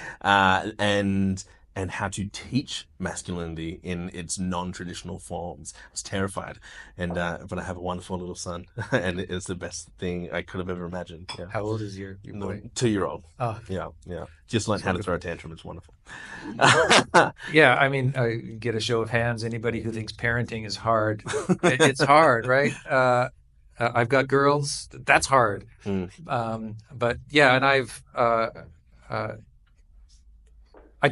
and how to teach masculinity in its non-traditional forms. I was terrified, and but I have a wonderful little son, and it's the best thing I could have ever imagined. Yeah. How old is your No, boy? 2-year-old. Oh, Yeah, yeah. Just learned it's how to throw wonderful. a tantrum. It's wonderful. Yeah, I mean, get a show of hands. Anybody who thinks parenting is hard, it's hard, right? I've got girls. That's hard. Mm. But yeah, and uh, I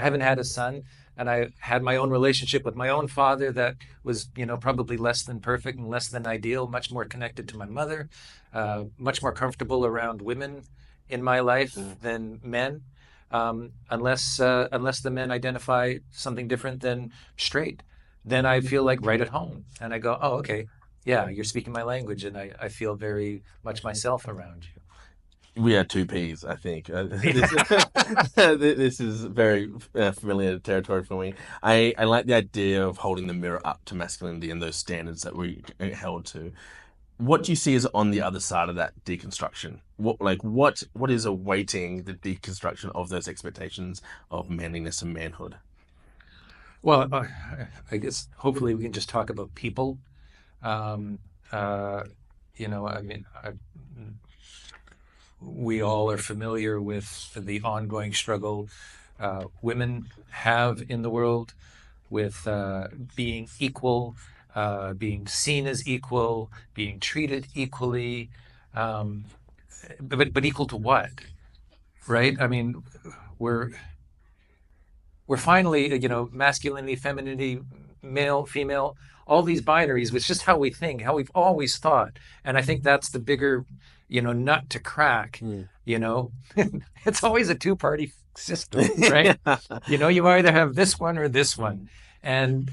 haven't had a son, and I had my own relationship with my own father that was, probably less than perfect and less than ideal, much more connected to my mother, much more comfortable around women in my life Mm. than men, unless the men identify something different than straight. Then I feel like right at home, and I go, oh, okay, yeah, you're speaking my language, and I feel very much myself around We are two peas, I think. you. This is very familiar territory for me. I like the idea of holding the mirror up to masculinity and those standards that we held to. What do you see as on the other side of that deconstruction? What is awaiting the deconstruction of those expectations of manliness and manhood? Well, I guess hopefully we can just talk about people. Um, uh, I mean, we all are familiar with the ongoing struggle women have in the world with being equal, being seen as equal, being treated equally, um, but equal to what, right? I mean, we're we're finally, masculinity, femininity, male, female, all these binaries, it's just how we think, how we've always thought. And I think that's the bigger, nut to crack, Mm. you know. It's always a two-party system, right? Yeah. You either have this one or this one. And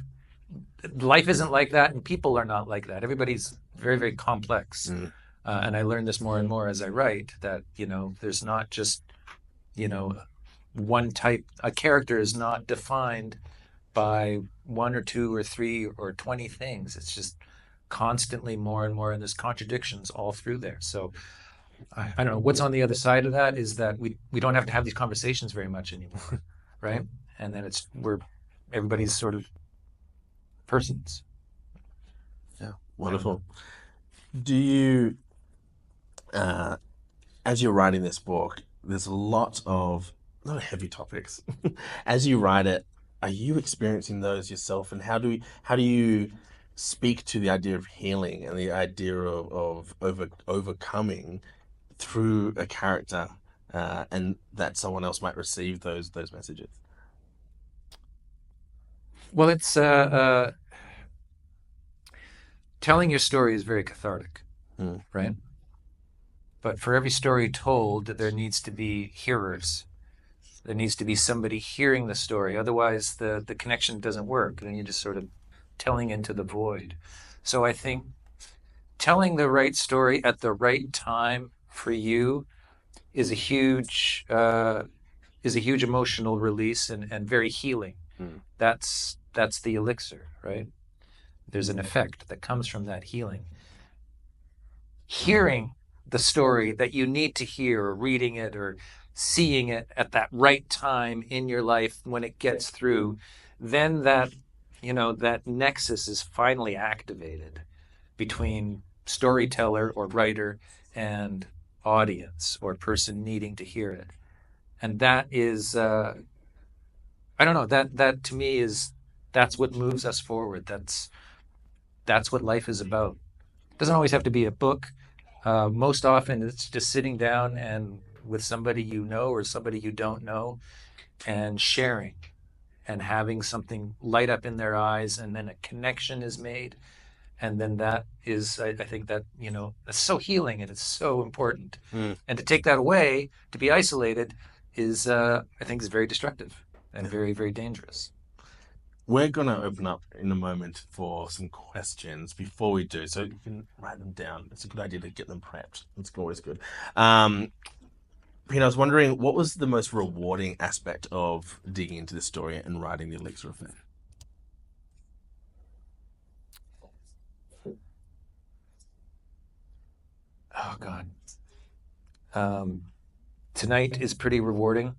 life isn't like that, and people are not like that. Everybody's very, very complex. Mm. And I learn this more and more as I write that, there's not just, you know, one type. A character is not defined by one or two or three or 20 things. It's just constantly more and more, and there's contradictions all through there. So I don't know. What's on the other side of that is that we don't have to have these conversations very much anymore, right? And then everybody's sort of persons. Yeah, wonderful. Do you, uh, as you're writing this book, there's a lot of not heavy topics. As you write it, are you experiencing those yourself, and how do you speak to the idea of healing and the idea of overcoming through a character, and that someone else might receive those messages? Well, it's telling your story is very cathartic, Mm. right? But for every story told, there needs to be hearers. There needs to be somebody hearing the story. Otherwise, the connection doesn't work. Then you're just sort of telling into the void. So I think telling the right story at the right time for you is a huge emotional release and very healing. Mm. That's the elixir, right? There's an effect that comes from that healing. Hearing the story that you need to hear, or reading it, or seeing it at that right time in your life when it gets through, then that nexus is finally activated between storyteller or writer and audience or person needing to hear it. And that is, I don't know, that to me that's what moves us forward. That's what life is about. It doesn't always have to be a book. Most often, it's just sitting down and with somebody you know or somebody you don't know, and sharing and having something light up in their eyes, and then a connection is made, and then that is, I think that that's so healing and it's so important. Mm. And to take that away, to be isolated, is I think is very destructive and very, very dangerous. We're going to open up in a moment for some questions. Before we do, so you can write them down. It's a good idea to get them prepped. It's always good. Peter, I was wondering, what was the most rewarding aspect of digging into this story and writing the Elixir Effect? Oh God. Tonight is pretty rewarding.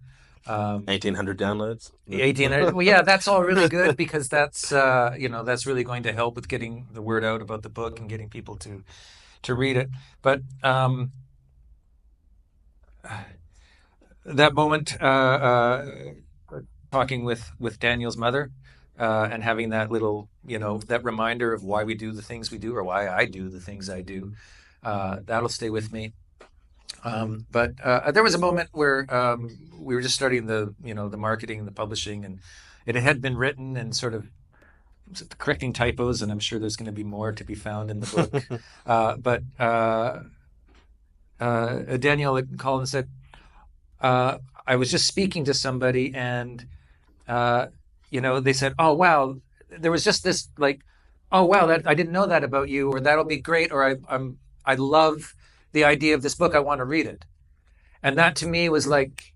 1,800 downloads? 1800. Well, yeah, that's all really good because that's really going to help with getting the word out about the book and getting people to read it. But that moment, talking with Daniel's mother, and having that little, that reminder of why we do the things we do, or why I do the things I do, that'll stay with me. But there was a moment where we were just starting the marketing and the publishing, and it had been written and sort of correcting typos, and I'm sure there's going to be more to be found in the book. But Daniel had called and said, I was just speaking to somebody, and they said, "Oh wow, there was just this like, oh wow, that I didn't know that about you, or that'll be great, or I love the idea of this book. I want to read it." And that to me was like,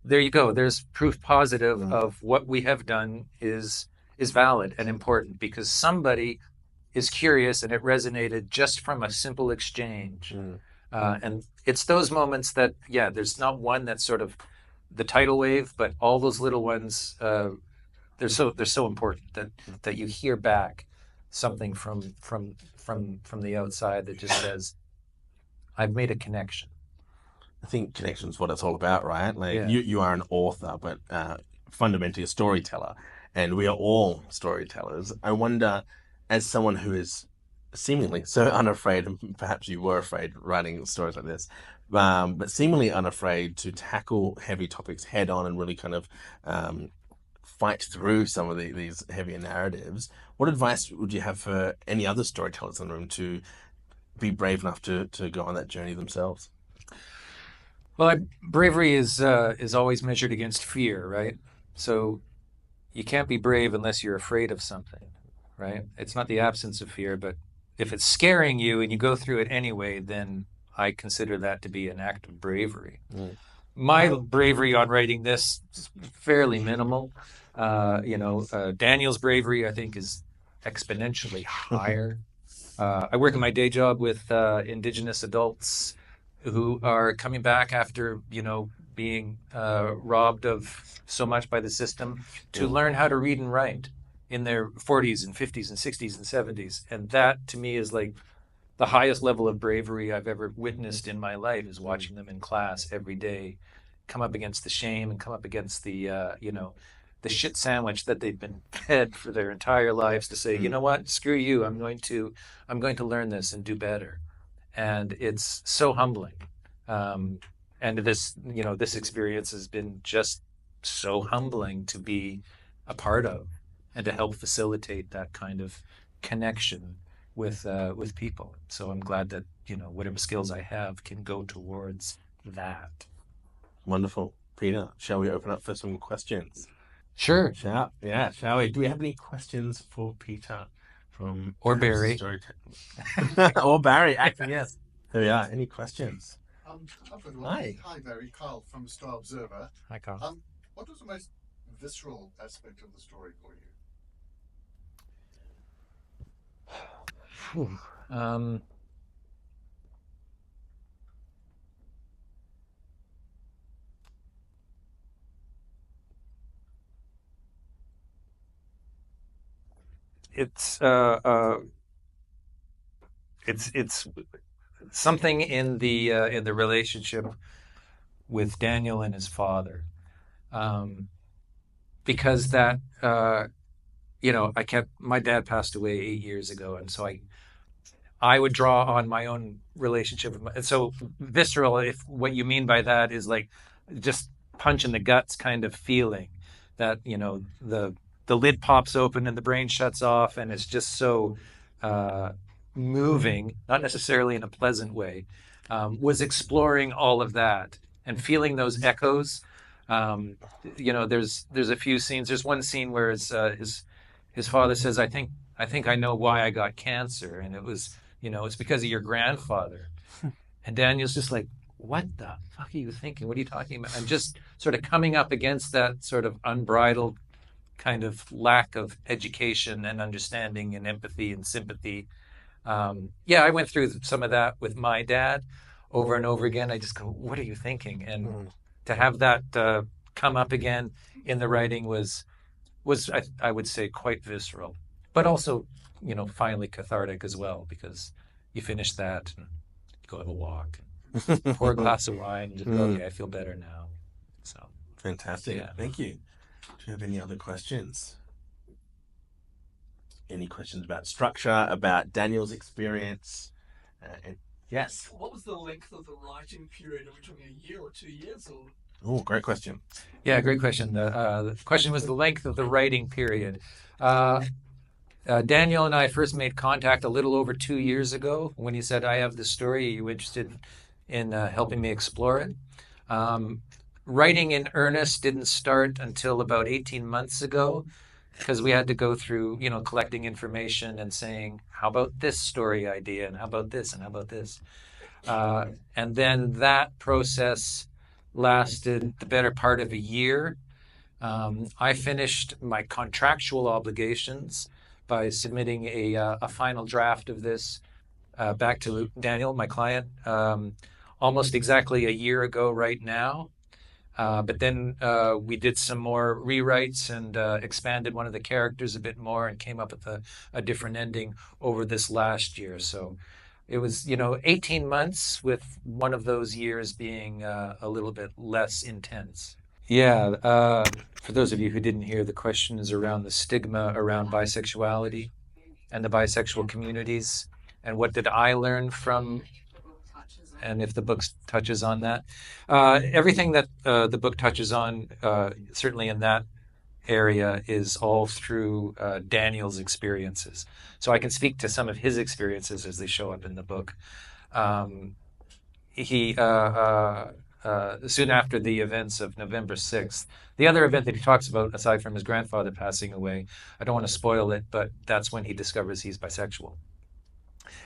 there you go. There's proof positive of what we have done is valid and important because somebody is curious and it resonated just from a simple exchange. And it's those moments that, yeah, there's not one that's sort of the tidal wave, but all those little ones, they're so important that you hear back something from the outside that just says, I've made a connection. I think connection is what it's all about, right? Like Yeah. you are an author, but fundamentally a storyteller. and we are all storytellers. I wonder, as someone who is seemingly so unafraid, and perhaps you were afraid writing stories like this, but seemingly unafraid to tackle heavy topics head on and really kind of fight through some of these heavier narratives. What advice would you have for any other storytellers in the room to be brave enough to go on that journey themselves? Well, bravery is always measured against fear, right? So you can't be brave unless you're afraid of something, right? It's not the absence of fear, but if it's scaring you and you go through it anyway, then I consider that to be an act of bravery. Mm. My bravery on writing this is fairly minimal. Daniel's bravery, I think, is exponentially higher. I work in my day job with Indigenous adults who are coming back after, being robbed of so much by the system to Mm. learn how to read and write in their 40s and 50s and 60s and 70s. And that to me is like the highest level of bravery I've ever witnessed in my life is Mm. watching them in class every day come up against the shame and come up against the shit sandwich that they've been fed for their entire lives to say, you Mm. know what, screw you, I'm going to learn this and do better. And it's so humbling. Um, and this experience has been just so humbling to be a part of and to help facilitate that kind of connection with people. So I'm glad that whatever skills I have can go towards that. Wonderful. Peter, shall we open up for some questions? Sure. Shall we? Do we have any questions for Peter from Or perhaps a Barry. storyteller or Barry? Actually, yes. There we are. Any questions? I've got one. Hi. Hi, Barry. Kyle from Star Observer. Hi, Carl. What was the most visceral aspect of the story for you? Phew. Um, it's it's something in the relationship with Daniel and his father, um, because that I kept my dad passed away 8 years ago, and so I would draw on my own relationship with and so visceral. If what you mean by that is like just punch in the guts kind of feeling that the lid pops open and the brain shuts off, and it's just so uh, moving, not necessarily in a pleasant way. Was exploring all of that and feeling those echoes. Um, there's a few scenes. There's one scene where it's his father says, I think I know why I got cancer, and it was it's because of your grandfather. And Daniel's just like, what the fuck are you thinking? What are you talking about? I'm just sort of coming up against that sort of unbridled kind of lack of education and understanding and empathy and sympathy. Yeah, I went through some of that with my dad over and over again. I just go, what are you thinking? And Mm. to have that come up again in the writing was I would say quite visceral, but also finally cathartic as well because you finish that and go have a walk, pour a glass of wine, and just Mm. okay, I feel better now. So Fantastic. yeah. Thank you. Do you have any other questions? Any questions about structure, about Daniel's experience? Yes. What was the length of the writing period? Are we talking a year or 2 years or? Oh, great question. Yeah, great question. The question was the length of the writing period. Uh, Daniel and I first made contact a little over 2 years ago when he said, I have this story. Are you interested in helping me explore it? Um, Writing in earnest didn't start until about 18 months ago because we had to go through, collecting information and saying, how about this story idea? And how about this? And how about this? And then that process lasted the better part of a year. I finished my contractual obligations by submitting a final draft of this back to Daniel, my client, almost exactly a year ago right now. But then we did some more rewrites and expanded one of the characters a bit more and came up with a different ending over this last year. So it was, 18 months with one of those years being a little bit less intense. Yeah. For those of you who didn't hear, the question is around the stigma around bisexuality and the bisexual communities, and what did I learn from, and if the book touches on that. Everything that the book touches on, certainly in that area, is all through Daniel's experiences. So I can speak to some of his experiences as they show up in the book. Um, he soon after the events of November 6th, the other event that he talks about, aside from his grandfather passing away, I don't want to spoil it, but that's when he discovers he's bisexual.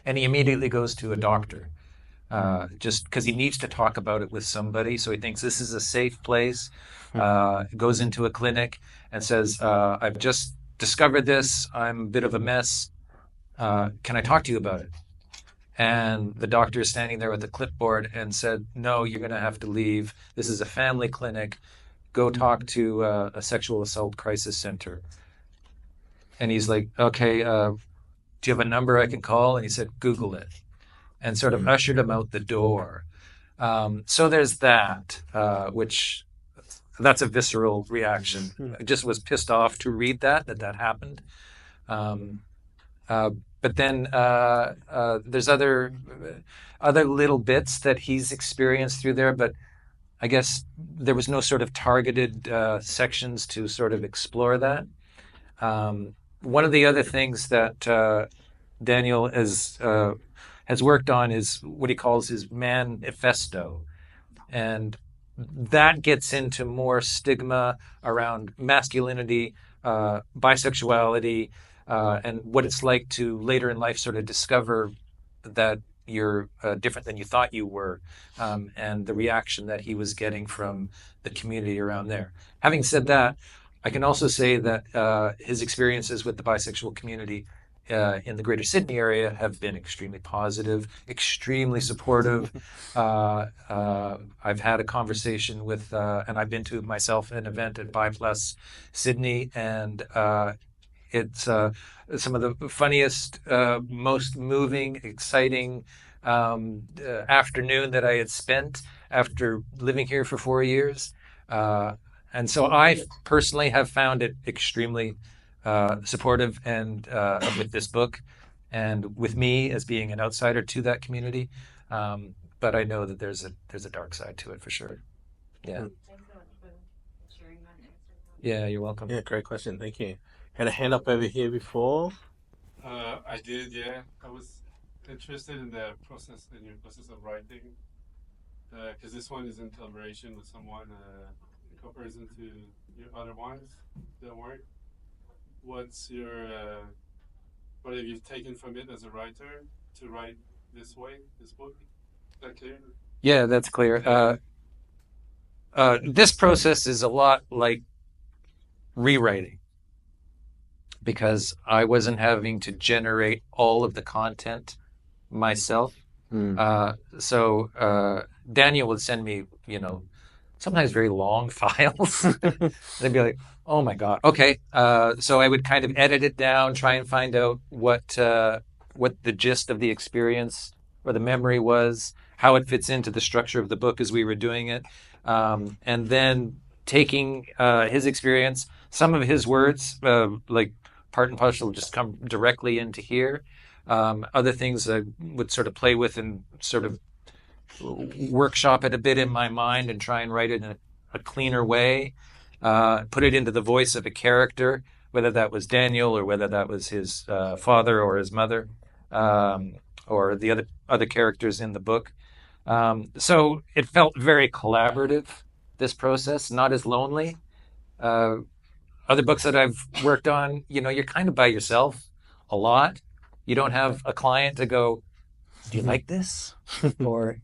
And he immediately goes to a doctor, just because he needs to talk about it with somebody. So he thinks this is a safe place, goes into a clinic and says, I've just discovered this. I'm a bit of a mess. Can I talk to you about it? And the doctor is standing there with a clipboard and said, no, you're going to have to leave. This is a family clinic. Go talk to a sexual assault crisis center. And he's like, okay, do you have a number I can call? And he said, Google it. And sort of ushered him out the door. So there's that, which that's a visceral reaction. I just was pissed off to read that happened. Um, but then there's other little bits that he's experienced through there, but I guess there was no sort of targeted sections to sort of explore that. One of the other things that Daniel has worked on is what he calls his manifesto, and that gets into more stigma around masculinity, bisexuality, and what it's like to later in life sort of discover that you're different than you thought you were, and the reaction that he was getting from the community around there. Having said that, I can also say that his experiences with the bisexual community in the greater Sydney area have been extremely positive, extremely supportive. I've had a conversation with, and I've been to myself an event at Bi Plus Sydney, and it's some of the funniest, most moving, exciting afternoon that I had spent after living here for 4 years. And so I personally have found it extremely supportive, and with this book, and with me as being an outsider to that community. But I know that there's a dark side to it for sure. Yeah. Thanks so much for sharing that answer. Yeah, you're welcome. Yeah, great question. Thank you. Had a hand up over here before. I did, yeah. I was interested in the process, in your process of writing, because this one is in collaboration with someone, in comparison to your other ones that weren't. What's your, what have you taken from it as a writer to write this way, this book? Is that clear? Yeah, that's clear. This process is a lot like rewriting, because I wasn't having to generate all of the content myself. So Daniel would send me, sometimes very long files. And I'd be like, oh my God, okay. So I would kind of edit it down, try and find out what the gist of the experience or the memory was, how it fits into the structure of the book as we were doing it, and then taking his experience, some of his words, like part and parcel, just come directly into here. Other things I would sort of play with and sort of workshop it a bit in my mind and try and write it in a cleaner way, put it into the voice of a character, whether that was Daniel or whether that was his father or his mother, or the other characters in the book. So it felt very collaborative, this process, not as lonely. Other books that I've worked on, you're kind of by yourself a lot. You don't have a client to go, do you like this? Or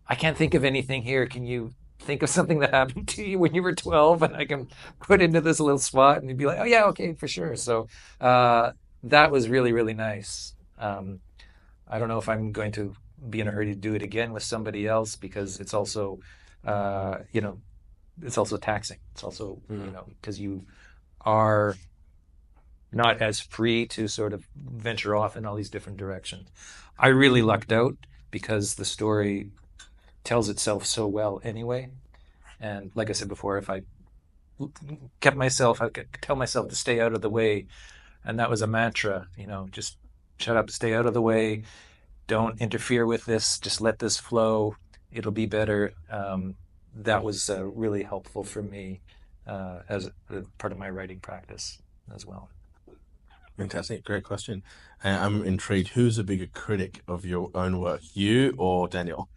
I can't think of anything here. Can you think of something that happened to you when you were 12 and I can put into this little spot? And you'd be like, oh yeah, okay, for sure. So that was really, really nice. I don't know if I'm going to be in a hurry to do it again with somebody else, because it's also, it's also taxing. It's also, because you are not as free to sort of venture off in all these different directions. I really lucked out because the story tells itself so well anyway. And like I said before, if I I could tell myself to stay out of the way, and that was a mantra. Just shut up, stay out of the way, don't interfere with this, just let this flow. It'll be better. That was really helpful for me as a part of my writing practice as well. Fantastic. Great question. I'm intrigued. Who's a bigger critic of your own work, you or Daniel?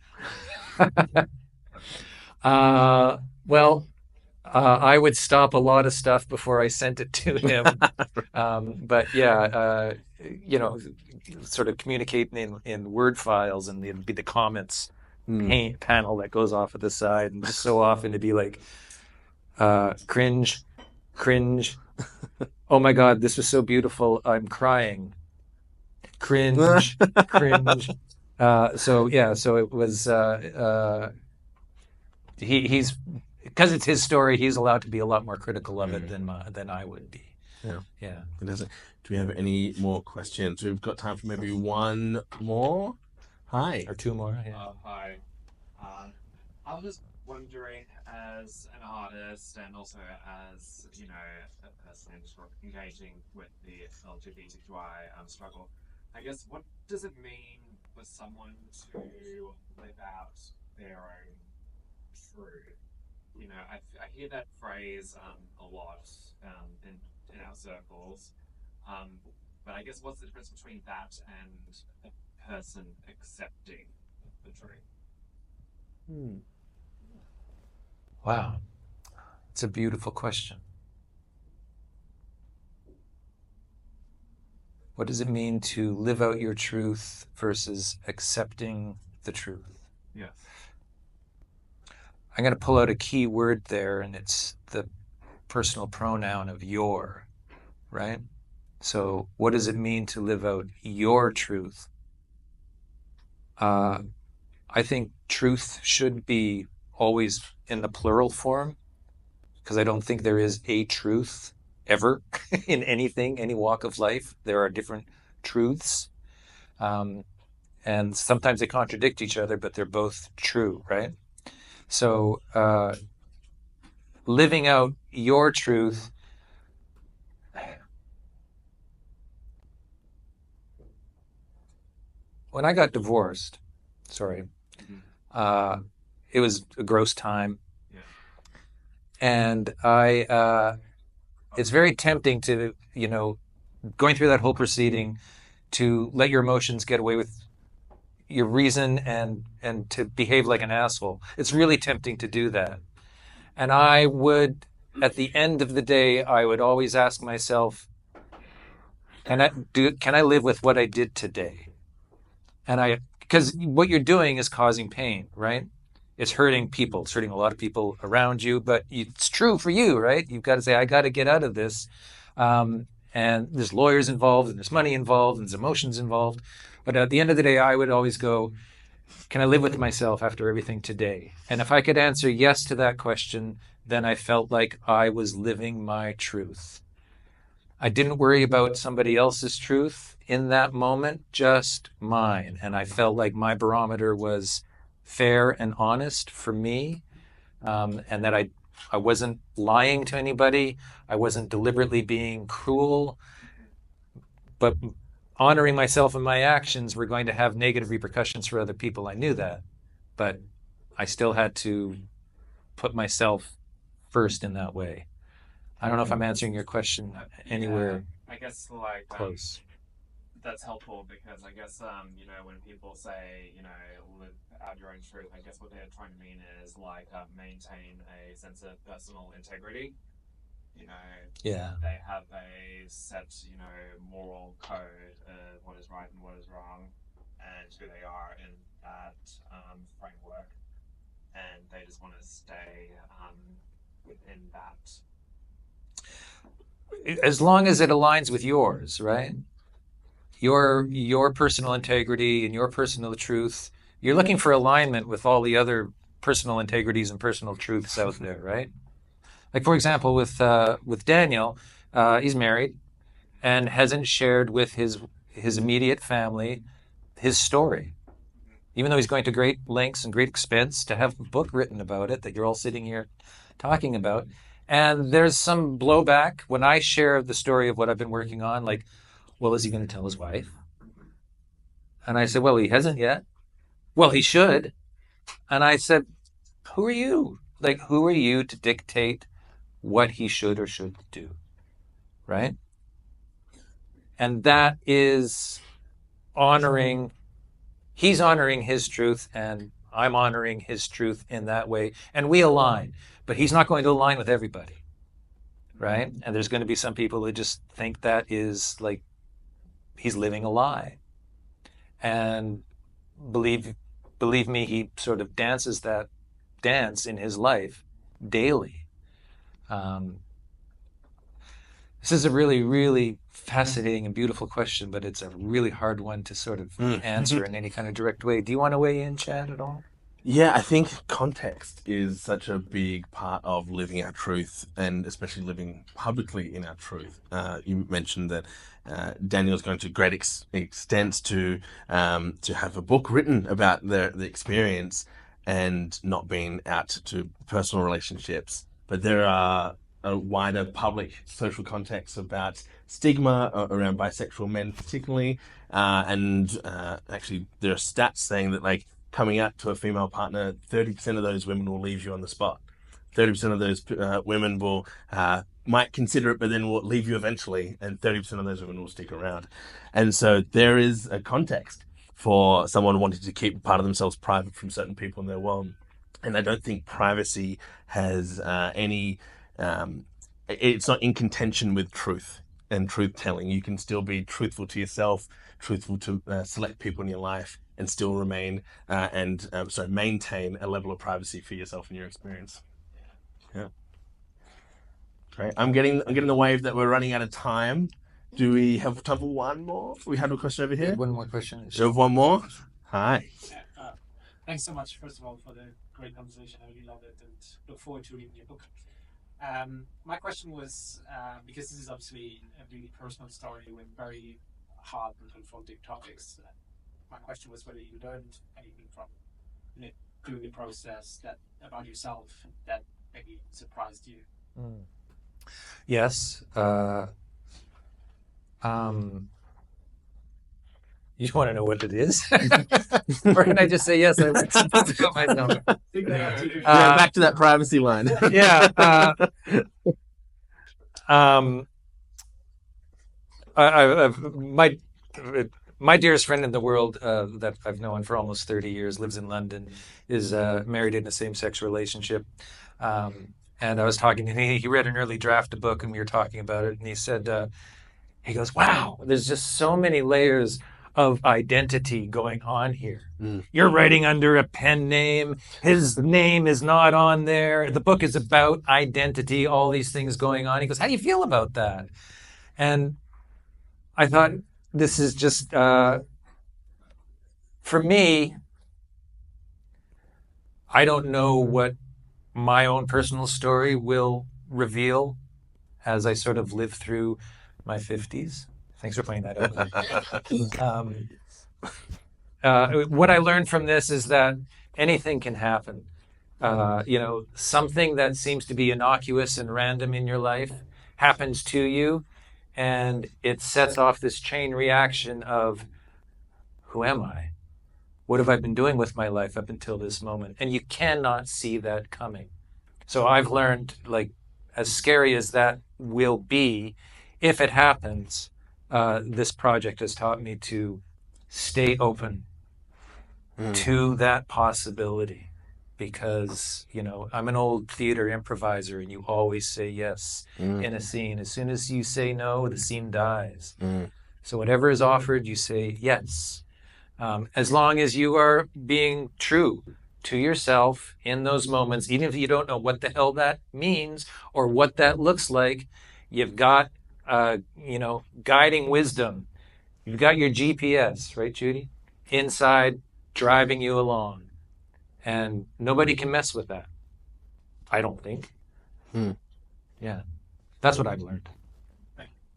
Well, I would stop a lot of stuff before I sent it to him. But yeah, sort of communicating in Word files, and it'd be the comments panel that goes off at the side, and just so often it'd be like, cringe, cringe. Oh my God, this was so beautiful. I'm crying. Cringe, cringe. So it was. He's because it's his story. He's allowed to be a lot more critical of it than I would be. Yeah. Do we have any more questions? We've got time for maybe one more. Hi. Or two more. Yeah. Hi. I was just wondering, as an artist and also as, a person engaging with the LGBTQI struggle, I guess, what does it mean for someone to live out their own truth? I hear that phrase a lot in our circles, but I guess what's the difference between that and a person accepting the truth? Wow. It's a beautiful question. What does it mean to live out your truth versus accepting the truth? Yes. I'm going to pull out a key word there, and it's the personal pronoun of your, right? So what does it mean to live out your truth? I think truth should be always in the plural form, because I don't think there is a truth ever in anything, any walk of life. There are different truths. And sometimes they contradict each other, but they're both true, right? So living out your truth, when I got divorced, it was a gross time. Yeah. And it's very tempting to, going through that whole proceeding, to let your emotions get away with your reason and to behave like an asshole. It's really tempting to do that. And I would, at the end of the day, I would always ask myself, can I live with what I did today? Because what you're doing is causing pain, right? It's hurting people. It's hurting a lot of people around you, but it's true for you, right? You've got to say, I got to get out of this. And there's lawyers involved, and there's money involved, and there's emotions involved. But at the end of the day, I would always go, can I live with myself after everything today? And if I could answer yes to that question, then I felt like I was living my truth. I didn't worry about somebody else's truth in that moment, just mine. And I felt like my barometer was fair and honest for me, and that I wasn't lying to anybody. I wasn't deliberately being cruel, but honoring myself and my actions were going to have negative repercussions for other people. I knew that, but I still had to put myself first in that way. I don't know if I'm answering your question anywhere I guess close. that's helpful, because I guess when people say live out your own truth, I guess what they're trying to mean is maintain a sense of personal integrity. Yeah. They have a set moral code of what is right and what is wrong, and who they are in that framework, and they just want to stay within that. As long as it aligns with yours, right? Your personal integrity and your personal truth. You're looking for alignment with all the other personal integrities and personal truths out there, right? Like, for example, with Daniel, he's married and hasn't shared with his immediate family his story, even though he's going to great lengths and great expense to have a book written about it that you're all sitting here talking about. And there's some blowback when I share the story of what I've been working on, like, well, is he going to tell his wife? And I said, well, he hasn't yet. Well, he should. And I said, who are you? Like, who are you to dictate what he should or should do? Right? And that is honoring, he's honoring his truth, and I'm honoring his truth in that way. And we align, but he's not going to align with everybody. Right? And there's going to be some people who just think that is like he's living a lie. And believe me, he sort of dances that dance in his life daily. This is a really, really fascinating and beautiful question, but it's a really hard one to sort of answer in any kind of direct way. Do you want to weigh in, Chad, at all? Yeah, I think context is such a big part of living our truth, and especially living publicly in our truth. You mentioned that Daniel's going to great extents to have a book written about the experience and not being out to personal relationships. But there are a wider public social context about stigma around bisexual men particularly, and actually there are stats saying that, like, coming out to a female partner, 30% of those women will leave you on the spot. 30% of those women will might consider it, but then will leave you eventually, and 30% of those women will stick around. And so there is a context for someone wanting to keep part of themselves private from certain people in their world. And I don't think privacy has any... it's not in contention with truth and truth-telling. You can still be truthful to yourself, truthful to select people in your life, and still remain maintain a level of privacy for yourself and your experience. Yeah. Great. I'm getting the wave that we're running out of time. Do we have time for one more? We had a question over here. One more question. Do you have one more? Hi. Thanks so much, first of all, for the great conversation. I really love it and look forward to reading your book. My question was, because this is obviously a really personal story with very hard and confronting topics, my question was whether you learned anything from doing the process that about yourself that maybe surprised you. Yes. You want to know what it is? Or can I just say yes? I got myself. Back to that privacy line. Yeah. My dearest friend in the world that I've known for almost 30 years, lives in London, is married in a same-sex relationship. And I was talking to him. He read an early draft of book, and we were talking about it. And he said, he goes, wow, there's just so many layers of identity going on here. You're writing under a pen name. His name is not on there. The book is about identity, all these things going on. He goes, how do you feel about that? And I thought, this is just, for me, I don't know what my own personal story will reveal as I sort of live through my 50s. Thanks for pointing that out. What I learned from this is that anything can happen. Something that seems to be innocuous and random in your life happens to you, and it sets off this chain reaction of, who am I? What have I been doing with my life up until this moment? And you cannot see that coming. So I've learned, like, as scary as that will be, if it happens, this project has taught me to stay open to that possibility, because, I'm an old theater improviser, and you always say yes in a scene. As soon as you say no, the scene dies. So whatever is offered, you say yes. As long as you are being true to yourself in those moments, even if you don't know what the hell that means or what that looks like, you've got, guiding wisdom. You've got your GPS, right, Judy? Inside, driving you along. And nobody can mess with that, I don't think. Yeah, that's what I've learned.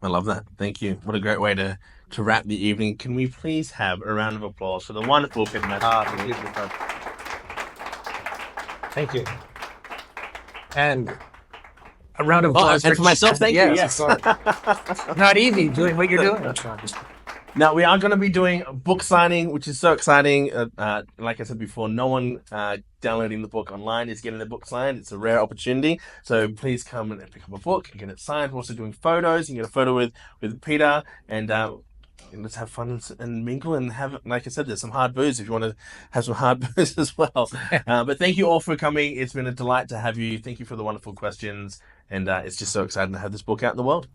I love that. Thank you. What a great way to wrap the evening. Can we please have a round of applause for the wonderful Peter Matthews? Thank you. And A round of applause and for myself, thank you. Yes. Yes. Not easy doing what you're doing. Now, we are going to be doing a book signing, which is so exciting. Like I said before, no one downloading the book online is getting the book signed. It's a rare opportunity. So please come and pick up a book and get it signed. We're also doing photos. You can get a photo with Peter, and let's have fun and mingle and have, like I said, there's some hard booze if you want to have some hard booze as well. But thank you all for coming. It's been a delight to have you. Thank you for the wonderful questions. And it's just so exciting to have this book out in the world.